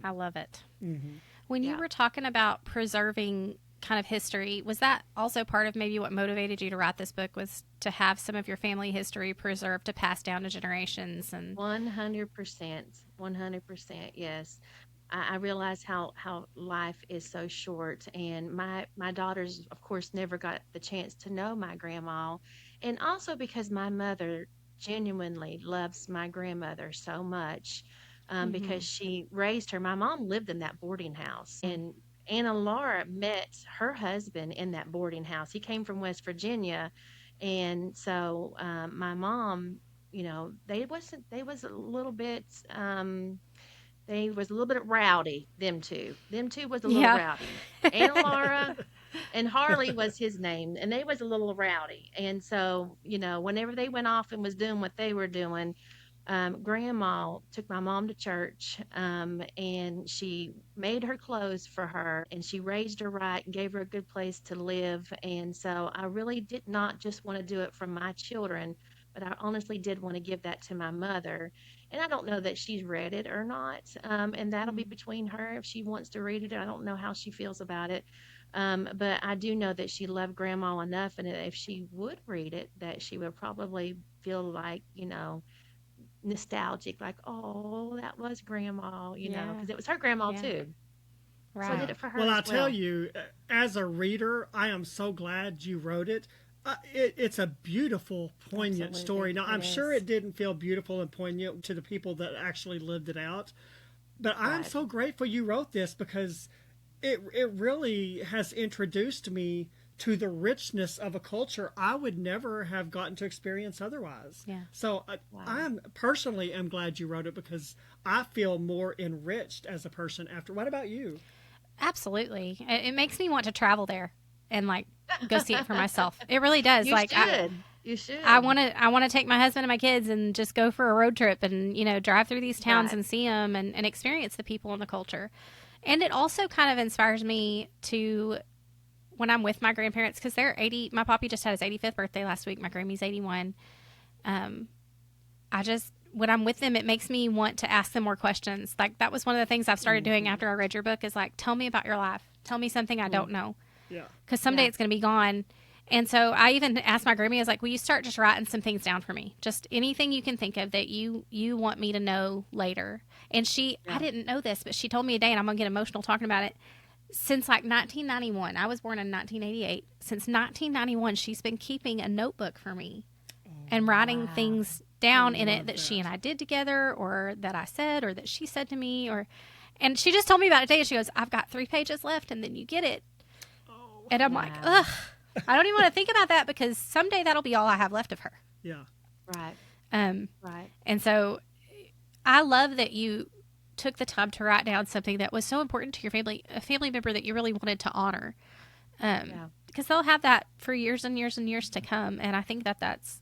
I love it. Hmm. When you Yeah. were talking about preserving kind of history, was that also part of maybe what motivated you to write this book, was to have some of your family history preserved to pass down to generations? And 100%. 100%. Yes. I realize how life is so short, and my daughters, of course, never got the chance to know my grandma, and also because my mother genuinely loves my grandmother so much, because Mhm. she raised her. My mom lived in that boarding house, and Anna Laura met her husband in that boarding house. He came from West Virginia, and so my mom, they was a little bit. They was a little bit rowdy, them two. Them two was a little Yeah. rowdy. Anna Laura and Harley was his name, and they was a little rowdy. And so, whenever they went off and was doing what they were doing, Grandma took my mom to church, and she made her clothes for her, and she raised her right and gave her a good place to live. And so I really did not just want to do it for my children, but I honestly did want to give that to my mother. And I don't know that she's read it or not, and that'll be Mm. between her if she wants to read it. I don't know how she feels about it. But I do know that she loved Grandma enough, and if she would read it, that she would probably feel like, nostalgic, like, "Oh, that was Grandma," Yeah. because it was her grandma Yeah. too. So I did Right. Yeah. it for her Well, as I tell well. you, as a reader, I am so glad you wrote it. It's a beautiful, poignant story. Absolutely. Now, It I'm sure is. it didn't feel beautiful and poignant to the people that actually lived it out, but I'm Right. so grateful you wrote this, because it really has introduced me to the richness of a culture I would never have gotten to experience otherwise. Yeah. So Wow. I'm personally am glad you wrote it, because I feel more enriched as a person after. What about you? Absolutely. It makes me want to travel there and like go see it for myself. It really does. You Like Yeah. should. You I should. want to I want to take my husband and my kids and just go for a road trip and drive through these towns Right. and see them and experience the people and the culture. And it also kind of inspires me to when I'm with my grandparents because they're 80. My poppy just had his 85th birthday last week. My Grammy's 81. Um, I just when I'm with them, it makes me want to ask them more questions. Like that was one of the things I've started doing Hmm. after I read your book is like, tell me about your life. Tell me something I don't know. Yeah. Because someday it's going to be gone. And so I even asked my Grammy, I was like, will you start just writing some things down for me? Just anything you can think of that you want me to know later. And I didn't know this, but she told me a day, and I'm going to get emotional talking about it. Since like 1991, I was born in 1988. Since 1991, she's been keeping a notebook for me and writing things down in it that she and I did together, or that I said, or that she said to me, and she just told me about it today. And she goes, I've got 3 pages left, and then you get it. And I'm like, ugh. I don't even want to think about that, because someday that'll be all I have left of her. Yeah. Right. Right. And so I love that you took the time to write down something that was so important to your family, a family member that you really wanted to honor. Because they'll have that for years and years and years to come. And I think that's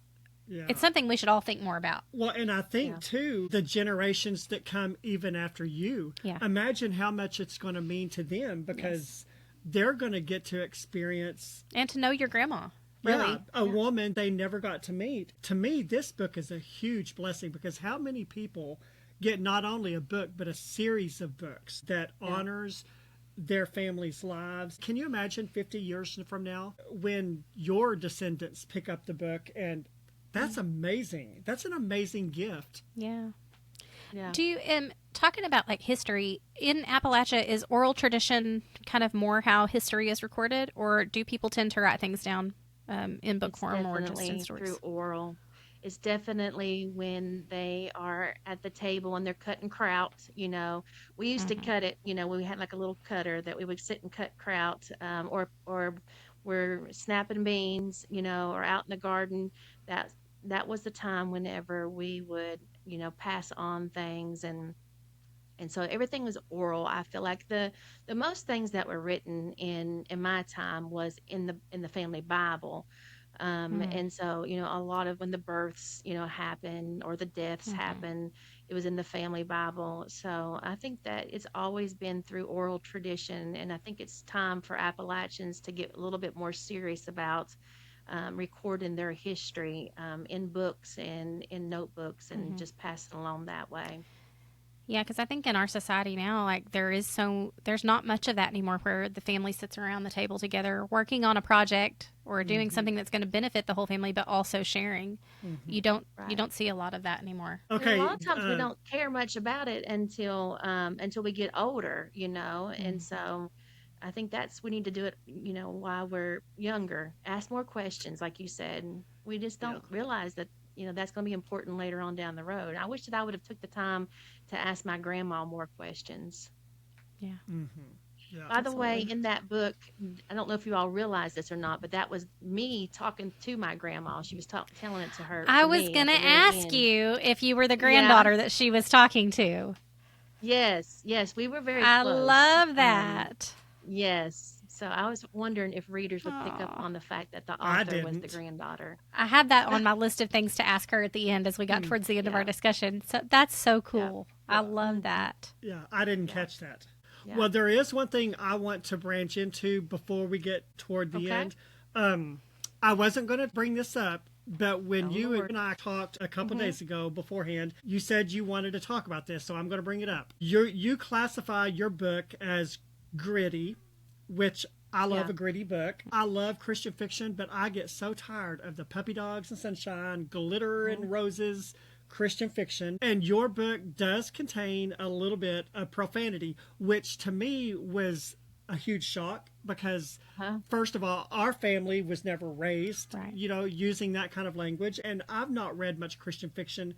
it's something we should all think more about. Well, and I think, too, the generations that come even after you, imagine how much it's going to mean to them, because they're going to get to experience and to know your grandma, really. A woman they never got to meet. To me, this book is a huge blessing, because how many people get not only a book, but a series of books that honors their family's lives. Can you imagine 50 years from now when your descendants pick up the book? And that's amazing. That's an amazing gift. Yeah. Do you, talking about like history, in Appalachia, is oral tradition kind of more how history is recorded, or do people tend to write things down in book form or just in stories? Through oral. It's definitely when they are at the table and they're cutting kraut. We used to cut it, we had like a little cutter that we would sit and cut kraut, or we're snapping beans, or out in the garden. That was the time whenever we would, pass on things, and so everything was oral. I feel like the most things that were written in my time was in the family Bible. And so, a lot of when the births, happen, or the deaths happen, it was in the family Bible. So I think that it's always been through oral tradition. And I think it's time for Appalachians to get a little bit more serious about recording their history in books and in notebooks, and just pass it along that way. Yeah, because I think in our society now, like there's not much of that anymore, where the family sits around the table together working on a project or doing something that's going to benefit the whole family, but also sharing. You don't see a lot of that anymore. Okay. And a lot of times we don't care much about it until we get older, and so I think we need to do it, while we're younger. Ask more questions, like you said. We just don't realize that, that's going to be important later on down the road. I wish that I would have took the time to ask my grandma more questions. Yeah. Yeah. By the way, in that book, I don't know if you all realize this or not, but that was me talking to my grandma. She was telling it to her. I was going to ask you if you were the granddaughter that she was talking to. Yes, we were very I close. love that. Yes. So I was wondering if readers would pick up on the fact that the author was the granddaughter. I had that on my list of things to ask her at the end as we got towards the end of our discussion. So that's so cool. I love that. Yeah, I didn't catch that. Yeah. Well, there is one thing I want to branch into before we get toward the end. I wasn't going to bring this up, but when you and I talked a couple days ago beforehand, you said you wanted to talk about this, so I'm going to bring it up. You classify your book as gritty, which I love a gritty book. I love Christian fiction, but I get so tired of the puppy dogs and sunshine, glitter and roses Christian fiction. And your book does contain a little bit of profanity, which to me was a huge shock, because first of all, our family was never raised, using that kind of language. And I've not read much Christian fiction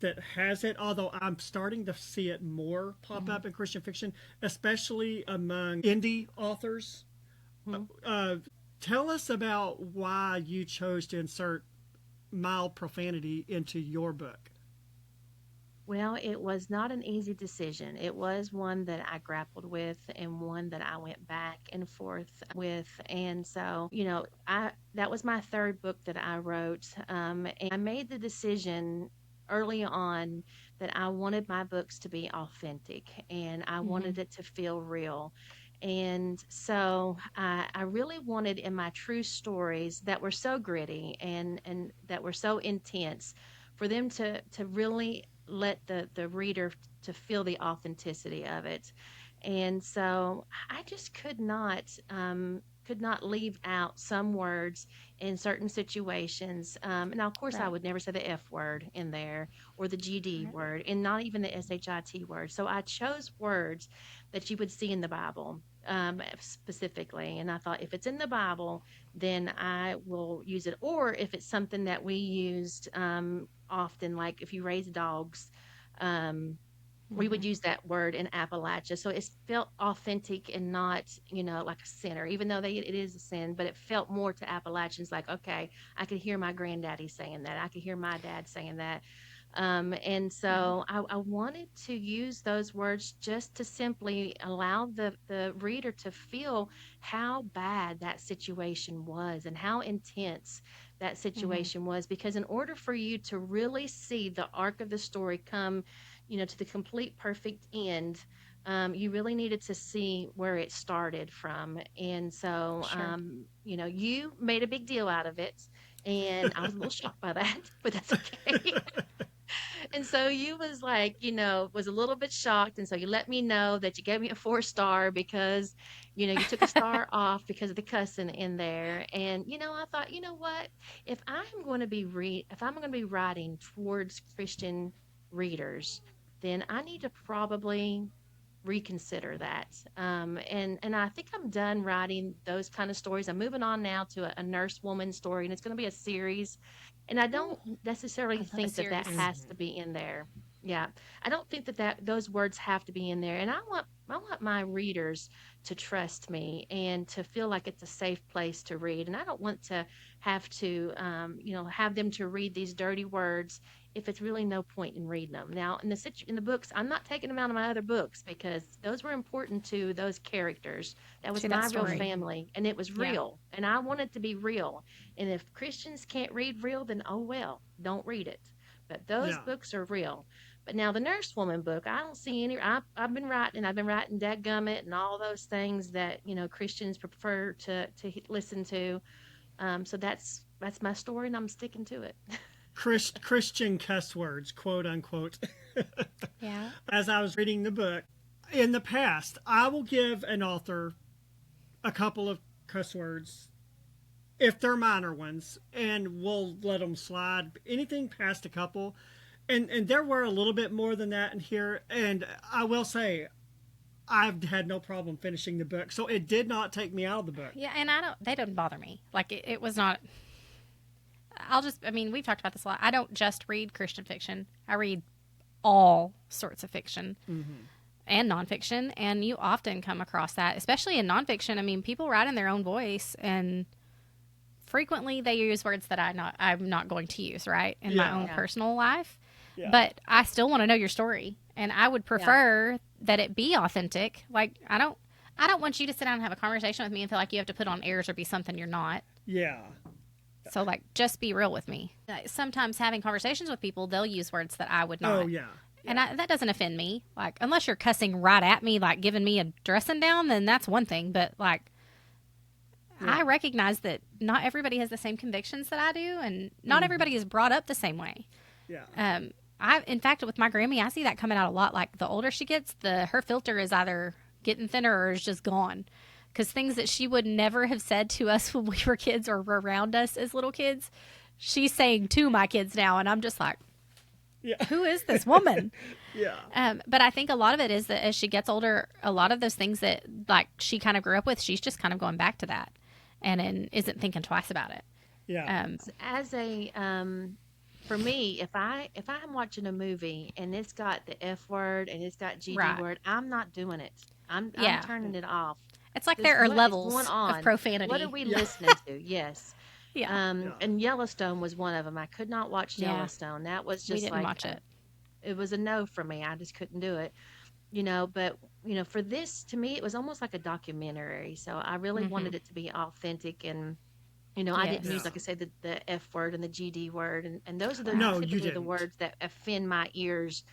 that has it, although I'm starting to see it more pop up in Christian fiction, especially among indie authors. Tell us about why you chose to insert mild profanity into your book. Well, it was not an easy decision. It was one that I grappled with, and one that I went back and forth with. And so, that was my third book that I wrote. And I made the decision early on that I wanted my books to be authentic, and I wanted it to feel real. And so I really wanted, in my true stories that were so gritty and that were so intense, for them to really let the reader to feel the authenticity of it. And so I just could not leave out some words in certain situations. Now, of course, I Right. would never say the F word in there or the GD Right. word, and not even the SHIT word. So I chose words that you would see in the Bible, specifically. And I thought, if it's in the Bible, then I will use it. Or if it's something that we used often, like if you raise dogs, um, we would Hmm. use that word in Appalachia. So it felt authentic and not, like a sinner, even though it is a sin, but it felt more to Appalachians like, okay, I could hear my granddaddy saying that. I could hear my dad saying that. And Hmm. so I wanted to use those words just to simply allow the reader to feel how bad that situation was and how intense that Hmm. situation was. Because in order for you to really see the arc of the story come, to the complete perfect end, you really needed to see where it started from. And so, Sure. you made a big deal out of it. And I was a little shocked by that, but that's okay. And so you was like, was a little bit shocked. And so you let me know that you gave me a 4 star because, you took a star off because of the cussing in there. And, I thought, you know what? If I'm going to be writing towards Christian readers, then I need to probably reconsider that. And I think I'm done writing those kind of stories. I'm moving on now to a nurse woman story, and it's going to be a series. And I Ooh, don't necessarily I love a think that series. has to be in there. Yeah, I don't think that those words have to be in there. And I want my readers to trust me and to feel like it's a safe place to read. And I don't want to have to, have them to read these dirty words if it's really no point in reading them. Now, in the books, I'm not taking them out of my other books because those were important to those characters. That was To that my real story. family, and it was Yeah. real, and I want it to be real. And if Christians can't read real, then oh well, don't read it. But those Yeah. books are real. But now the Nurse Woman book, I don't see any. I've been writing Dadgummit and all those things that Christians prefer to listen to. So that's my story, and I'm sticking to it. Christian cuss words, quote unquote. Yeah. As I was reading the book, in the past, I will give an author a couple of cuss words if they're minor ones, and we'll let them slide. Anything past a couple, and there were a little bit more than that in here. And I will say, I've had no problem finishing the book, so it did not take me out of the book. Yeah, and they don't bother me. Like, it was not, I mean, we've talked about this a lot. I don't just read Christian fiction, I read all sorts of fiction. Mm-hmm. And nonfiction, and you often come across that, especially in nonfiction. I mean, people write in their own voice, and frequently they use words that I'm not going to use, right, in my own Yeah. personal life. Yeah. But I still want to know your story, and I would Yeah. prefer that it be authentic. Like, I don't want you to sit down and have a conversation with me and feel like you have to put on airs or be something you're not. Yeah. So, like, just be real with me. Sometimes having conversations with people, they'll use words that I would not. Oh yeah. And that doesn't offend me. Like, unless you're cussing right at me, like giving me a dressing down, then that's one thing. But, like, I recognize that not everybody has the same convictions that I do, and not everybody is brought up the same way. Yeah. In fact, with my Grammy, I see that coming out a lot. Like, the older she gets, her filter is either getting thinner or is just gone. Because things that she would never have said to us when we were kids or were around us as little kids, she's saying to my kids now, and I'm just like, Yeah. who is this woman? Yeah. But I think a lot of it is that as she gets older, a lot of those things that, like, she kind of grew up with, she's just kind of going back to that and isn't thinking twice about it. Yeah. As a For me, if I'm watching a movie and it's got the F word and it's got GD Right. word, I'm not doing it. I'm Yeah. turning it off. It's like This there are what is levels going of on? profanity. What are we Yeah. listening to? Yes. Yeah. Yeah. And Yellowstone was one of them. I could not watch Yeah. Yellowstone. That was We just didn't like watch it. it was a no for me. I just couldn't do it. But for this, to me, it was almost like a documentary. So I really wanted it to be authentic, and I didn't Yes. use, like I said, the F word and the GD word, and those are No, you typically the didn't. words that offend my ears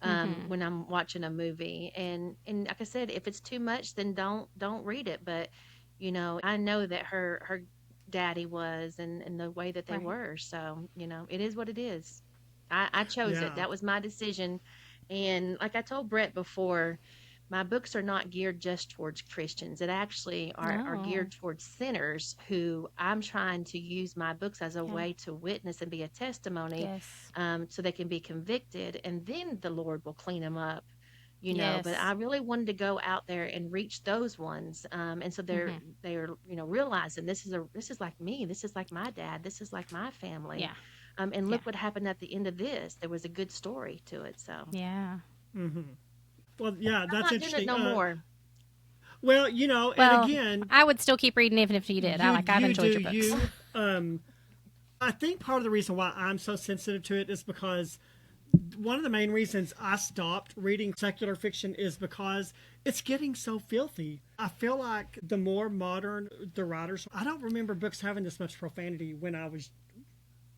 when I'm watching a movie. And like I said, if it's too much, then don't read it. But I know that her daddy was, and the way that they Right. were. So it is what it is. I chose it. Yeah. That was my decision. And like I told Brett before, my books are not geared just towards Christians. It actually are No. geared towards sinners who I'm trying to use my books as a Yeah. way to witness and be a testimony, Yes. so they can be convicted, and then the Lord will clean them up. But I Yes. really wanted to go out there and reach those ones, and so Mm-hmm. they're realizing this is like me, this is like my dad, this is like my family, Yeah. and Yeah. look what happened at the end of this. There was a good story to it, so Yeah. Well, yeah, I'm that's not doing it interesting. no more. Well, and Well, again, I would still keep reading even if you did. I've you enjoyed do your books. you. I think part of the reason why I'm so sensitive to it is because one of the main reasons I stopped reading secular fiction is because it's getting so filthy. I feel like the more modern the writers, I don't remember books having this much profanity when I was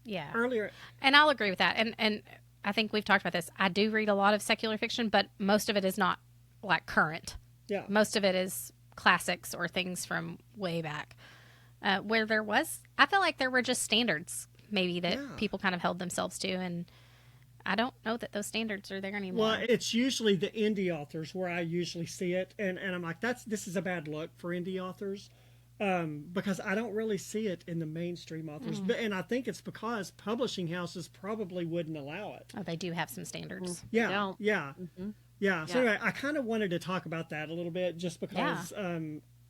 Yeah. earlier. And I'll agree with that. And I think we've talked about this. I do read a lot of secular fiction, but most of it is not like current. Yeah. Most of it is classics or things from way back. Where I feel like there were just standards maybe that Yeah. people kind of held themselves to. And I don't know that those standards are there anymore. Well, it's usually the indie authors where I usually see it, and I'm like, this is a bad look for indie authors, because I don't really see it in the mainstream authors. And I think it's because publishing houses probably wouldn't allow it. Oh, they do have some standards. Yeah, don't. yeah, Mhm. yeah. So Yeah. anyway, I kind of wanted to talk about that a little bit, just because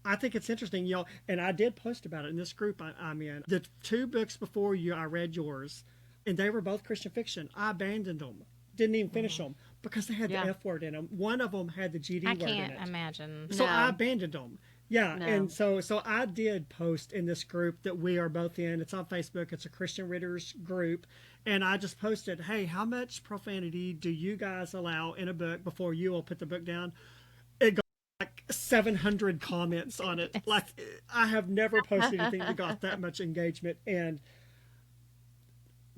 I think it's interesting, y'all. And I did post about it in this group I'm in. The two books before you, I read yours, and they were both Christian fiction. I abandoned them, didn't even finish them because they had Yeah. the F word in them. One of them had the GD I word in can't it. imagine. So No. I abandoned them. Yeah, No. and so I did post in this group that we are both in. It's on Facebook. It's a Christian Readers group, and I just posted, "Hey, how much profanity do you guys allow in a book before you will put the book down?" It got like 700 comments on it. Like, I have never posted anything that got that much engagement, and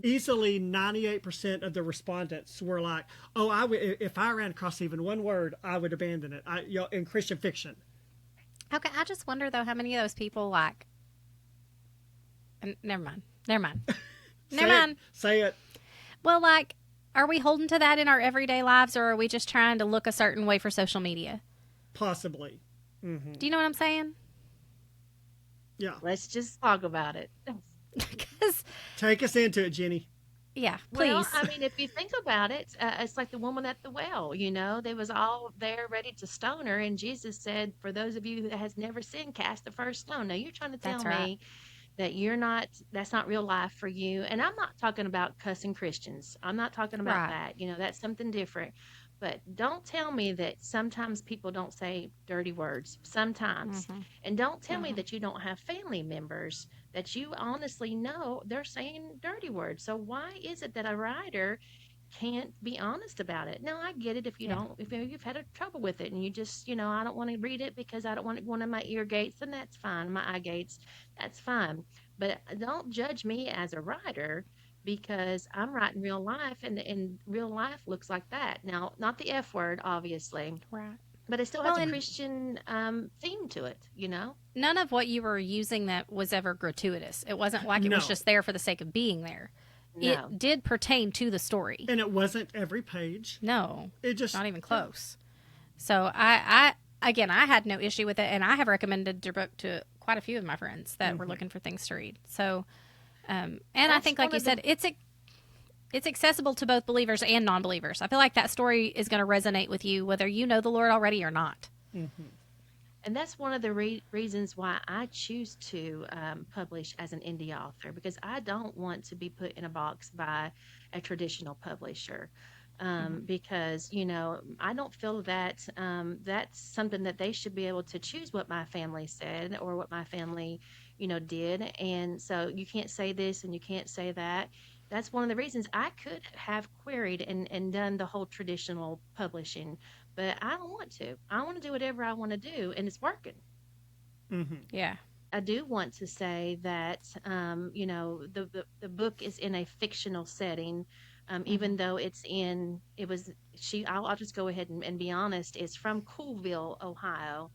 easily 98% of the respondents were like, "Oh, if I ran across even one word, I would abandon it." In Christian fiction. Okay, I just wonder though how many of those people never mind. Say it. Well, are we holding to that in our everyday lives, or are we just trying to look a certain way for social media? Possibly. Do you know what I'm saying? Yeah. Let's just talk about it. Because Take us into it, Jenny. yeah, please. Well, I mean, if you think about it, it's like the woman at the well. They was all there ready to stone her, and Jesus said, "For those of you who has never sinned, cast the first stone." Now you're trying to tell That's right. me that that's not real life for you. And I'm not talking about cussing Christians. I'm not talking about Right. that. That's something different. But don't tell me that sometimes people don't say dirty words. Sometimes. And don't tell me that you don't have family members that you honestly know they're saying dirty words. So why is it that a writer can't be honest about it? Now I get it if you Yeah. don't, if you've had a trouble with it and you just, I don't want to read it because I don't want one of my ear gates, then that's fine. My eye gates, that's fine. But don't judge me as a writer because I'm writing real life, and real life looks like that. Now, not the F word, obviously, Right. but it still Well, has a and Christian theme to it, none of what you were using that was ever gratuitous. It wasn't like it was No. just there for the sake of being there. No. It did pertain to the story. And it wasn't every page. No, It just not even close. So I again, I had no issue with it, and I have recommended your book to quite a few of my friends that were looking for things to read. So, and I That's think, like one you of the- said, it's accessible to both believers and non-believers. I feel like that story is going to resonate with you whether you know the Lord already or not. And that's one of the reasons why I choose to publish as an indie author, because I don't want to be put in a box by a traditional publisher. Because, I don't feel that that's something that they should be able to choose what my family said or what my family, did. And so you can't say this and you can't say that. That's one of the reasons I could have queried and done the whole traditional publishing, but I don't want to. I want to do whatever I want to do, and it's working. Yeah. I do want to say that, the book is in a fictional setting, even though I'll just go ahead and be honest, it's from Coolville, Ohio,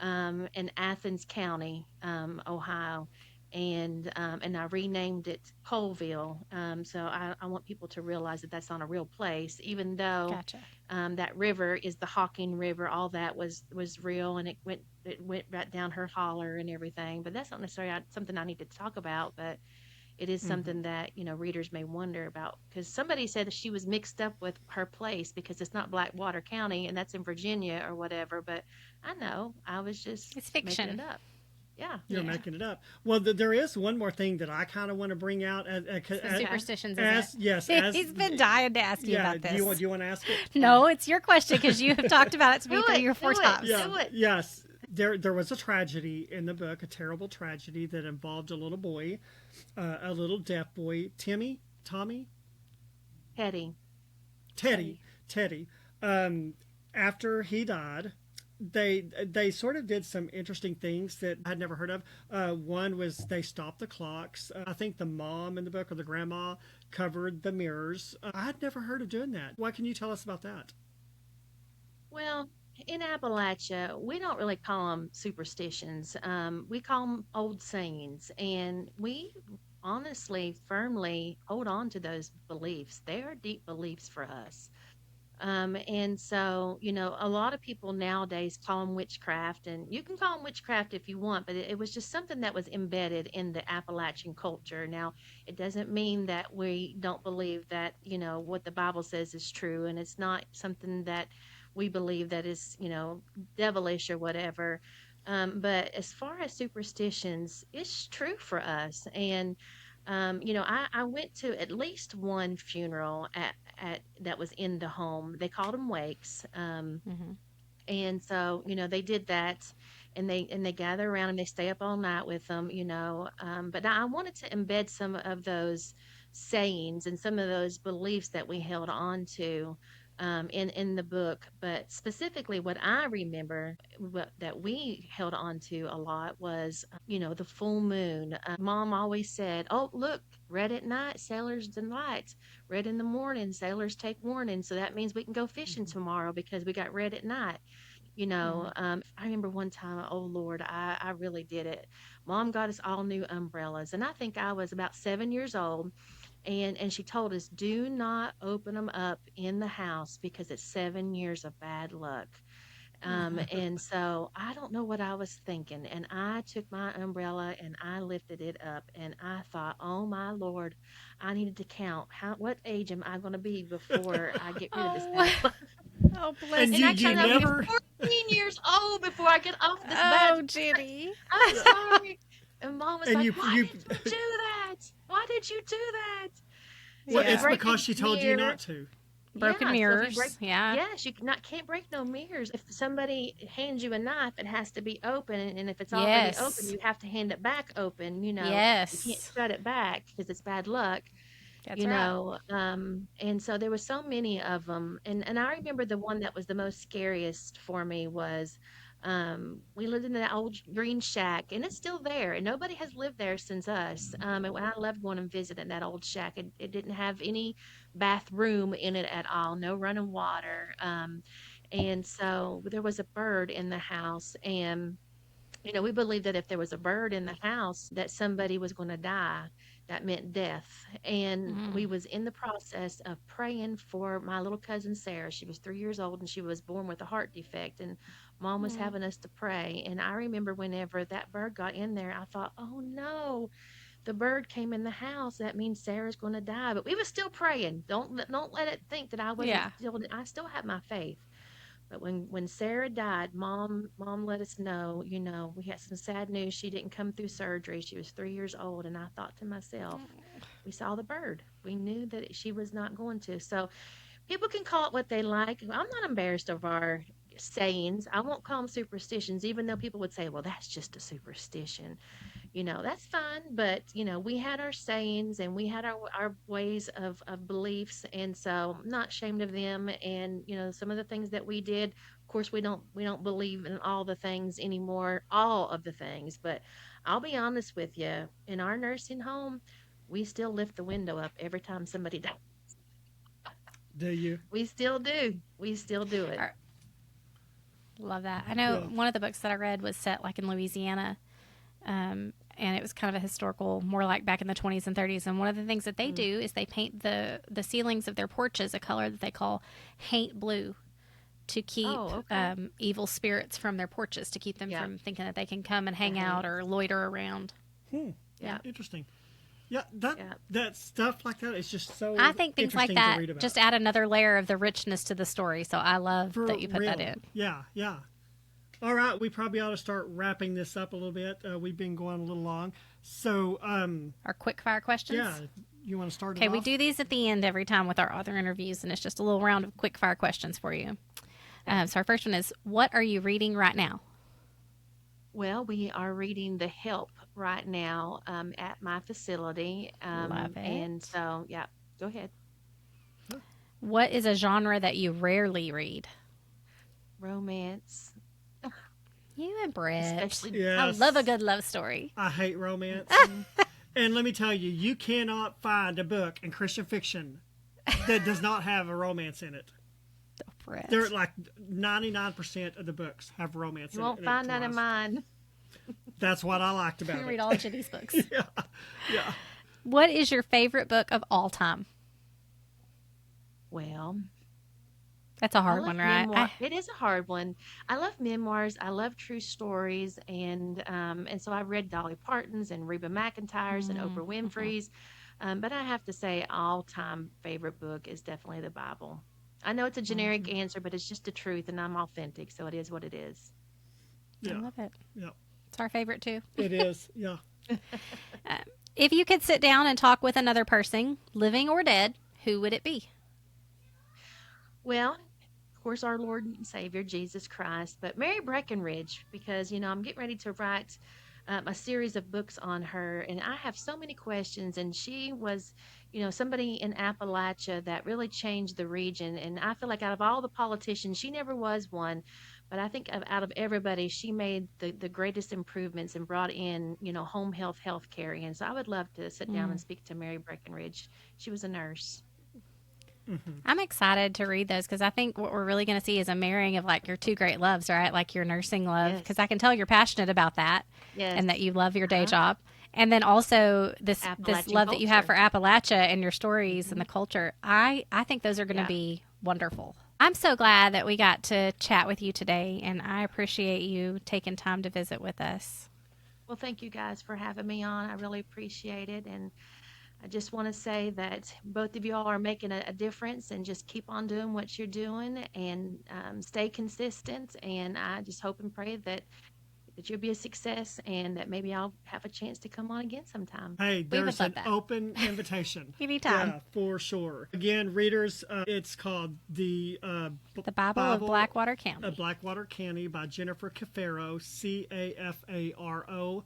in Athens County, Ohio. and I renamed it Colville. So I want people to realize that that's not a real place, even though Gotcha. that river is the Hocking River. All that was real, and it went right down her holler and everything. But that's not necessarily something I need to talk about. But it is something that readers may wonder about, because somebody said that she was mixed up with her place because it's not Blackwater County and that's in Virginia or whatever. But I know I was just It's making fiction. it up. Yeah. You're making it up. Well, there is one more thing that I kind of want to bring out as Superstitions, yes, He's been dying to ask you about this. Do you want to ask it? No, it's your question because you have talked about it to me Do it, 3 or 4 do it. times. Yeah. Do it. Yes. There was a tragedy in the book, a terrible tragedy that involved a little boy, a little deaf boy, Teddy. After he died, they sort of did some interesting things that I'd never heard of. One was they stopped the clocks. I think the mom in the book, or the grandma, covered the mirrors. I'd never heard of doing that. What can you tell us about that? Well, in Appalachia, we don't really call them superstitions. We call them old sayings, and we honestly, firmly hold on to those beliefs. They are deep beliefs for us. And so, a lot of people nowadays call them witchcraft, and you can call them witchcraft if you want, but it was just something that was embedded in the Appalachian culture. Now, it doesn't mean that we don't believe that, what the Bible says is true, and it's not something that we believe that is, devilish or whatever. But as far as superstitions, it's true for us. And I went to at least one funeral at that was in the home. They called them wakes. Mm-hmm. And so, they did that, and they gather around and they stay up all night with them. But now I wanted to embed some of those sayings and some of those beliefs that we held on to in the book. But specifically, what I remember that we held on to a lot was, the full moon. Mom always said, "Oh, look, red at night, sailors delight. Red in the morning, sailors take warning. So that means we can go fishing tomorrow because we got red at night." I remember one time, oh Lord, I really did it. Mom got us all new umbrellas, and I think I was about 7 years old. And she told us, do not open them up in the house because it's 7 years of bad luck. And so I don't know what I was thinking. And I took my umbrella and I lifted it up, and I thought, oh my Lord, I needed to count what age am I going to be before I get rid of this bad luck. Oh, bless And you. And I you turned out to never. be 14 years old before I get off this Oh, bad. Jenny. I'm sorry. And Mom was And like, you, why you. did you do that? Why did you do that? Well, Yeah. it's break because a she told you mirror. not to. Broken Yeah, so if you mirrors. break, Yeah. yes, can't break no mirrors. If somebody hands you a knife, it has to be open, and if it's already open, Yes. you have to hand it back open. You can't Yes. shut it back because it's bad luck. That's right. And so there was so many of them, and I remember the one that was the most scariest for me was, we lived in that old green shack, and it's still there, and nobody has lived there since us. And when I loved going and visiting that old shack, it didn't have any bathroom in it at all, no running water. And so there was a bird in the house, and we believed that if there was a bird in the house, that somebody was going to die. That meant death. And we Mm. was in the process of praying for my little cousin Sarah. She was 3 years old, and she was born with a heart defect. And Mom was Mm. having us to pray. And I remember whenever that bird got in there, I thought, oh no, the bird came in the house. That means Sarah's going to die. But we was still praying. Don't let it think that I wasn't Yeah. still. I still had my faith. But when Sarah died, mom let us know, we had some sad news. She didn't come through surgery. She was 3 years old, and I thought to myself, we saw the bird. We knew that she was not going to. So people can call it what they like. I'm not embarrassed of our sayings. I won't call them superstitions, even though people would say, well, that's just a superstition. That's fine. But, we had our sayings, and we had our ways of beliefs. And so I'm not ashamed of them. And, some of the things that we did, of course, we don't believe in all the things anymore, all of the things. But I'll be honest with you, in our nursing home, we still lift the window up every time somebody dies. Do you? We still do. We still do it. Love that. I know Yeah. one of the books that I read was set like in Louisiana. and it was kind of a historical, more like back in the 20s and 30s. And one of the things that they do is they paint the ceilings of their porches a color that they call haint blue, to keep evil spirits from their porches, to keep them from thinking that they can come and hang out or loiter around. Yeah, interesting. Yeah, that stuff like that is just so. I think things like that just add another layer of the richness to the story. So I love that you put that in. Yeah. All right, we probably ought to start wrapping this up a little bit. We've been going a little long. So, our quick fire questions. Yeah, you want to start? Okay, we do these at the end every time with our author interviews, and it's just a little round of quick fire questions for you. So our first one is, what are you reading right now? Well, we are reading The Help right now at my facility. Love it. And so, go ahead. What is a genre that you rarely read? Romance. You and Brett. Especially, I love a good love story. I hate romance. And let me tell you, you cannot find a book in Christian fiction that does not have a romance in it. Brett. They're like 99% of the books have romance in it. You won't find that in mine. That's what I liked about it. Read all of Jenny's books. Yeah. What is your favorite book of all time? Well, that's a hard one, right? It is a hard one. I love memoirs. I love true stories, and so I've read Dolly Parton's and Reba McEntire's and Oprah Winfrey's. But I have to say, all-time favorite book is definitely the Bible. I know it's a generic answer, but it's just the truth, and I'm authentic, so it is what it is. Yeah. I love it. Yeah. It's our favorite, too. It is, yeah. If you could sit down and talk with another person, living or dead, who would it be? Well, of course, our Lord and Savior, Jesus Christ, but Mary Breckenridge, because, I'm getting ready to write a series of books on her, and I have so many questions, and she was somebody in Appalachia that really changed the region. And I feel like out of all the politicians, she never was one, but I think out of everybody, she made the greatest improvements and brought in, home health care. And so I would love to sit down and speak to Mary Breckenridge. She was a nurse. I'm excited to read those because I think what we're really going to see is a marrying of like your two great loves, right? Like your nursing love, because I can tell you're passionate about that and that you love your day job. And then also this love that you have for Appalachia and your stories and the culture. I think those are going to be wonderful. I'm so glad that we got to chat with you today, and I appreciate you taking time to visit with us. Well, thank you guys for having me on. I really appreciate it. And I just want to say that both of you all are making a difference, and just keep on doing what you're doing and stay consistent. And I just hope and pray that you'll be a success, and that maybe I'll have a chance to come on again sometime. Hey, there's an open invitation. Anytime. Yeah, for sure. Again, readers, it's called The Bible of Blackwater County. Blackwater County by Jennifer Cafaro, Cafaro.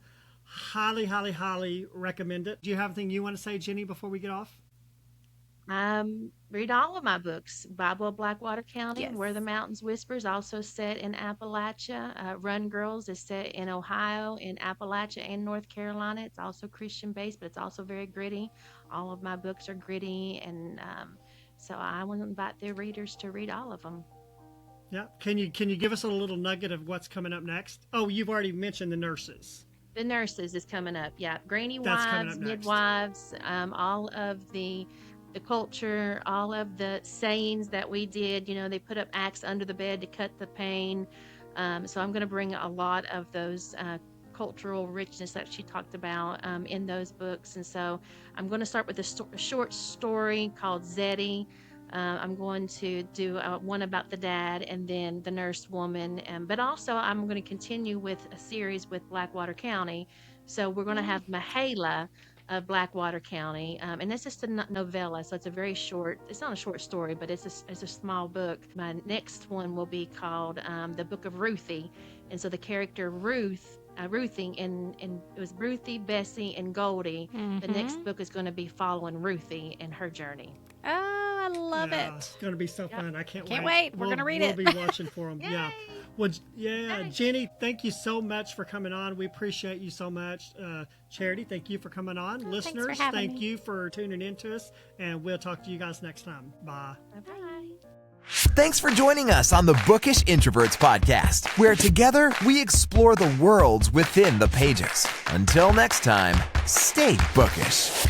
Highly, highly, highly recommend it. Do you have anything you want to say, Jenny, before we get off? Read all of my books. Bible of Blackwater County, Yes. Where the Mountains Whispers, also set in Appalachia. Run Girls is set in Ohio, in Appalachia, and North Carolina. It's also Christian-based, but it's also very gritty. All of my books are gritty, and so I want to invite the readers to read all of them. Yeah. Can you give us a little nugget of what's coming up next? Oh, you've already mentioned the nurses. The nurses is coming up. Yeah, granny That's coming wives, up next. midwives, all of the culture, all of the sayings that we did. They put up axe under the bed to cut the pain. So I'm going to bring a lot of those cultural richness that she talked about in those books. And so I'm going to start with a short story called Zeddy. I'm going to do one about the dad and then the nurse woman. But also I'm going to continue with a series with Blackwater County. So we're going to have Mahala of Blackwater County. And that's just a novella. So it's a very short, it's not a short story, but it's a small book. My next one will be called The Book of Ruthie. And so the character Ruthie, and it was Ruthie, Bessie, and Goldie. The next book is going to be following Ruthie and her journey. Oh, I love it. It's going to be so fun. I can't Can't wait. wait. We're going to read We'll it. be watching for them. Yeah. Well, yeah, Jenny, thank you so much for coming on. We appreciate you so much. Charity, thank you for coming on. Listeners, thank you for tuning in to us, and we'll talk to you guys next time. Bye. Bye-bye. Thanks for joining us on the Bookish Introverts podcast, where together we explore the worlds within the pages. Until next time, stay bookish.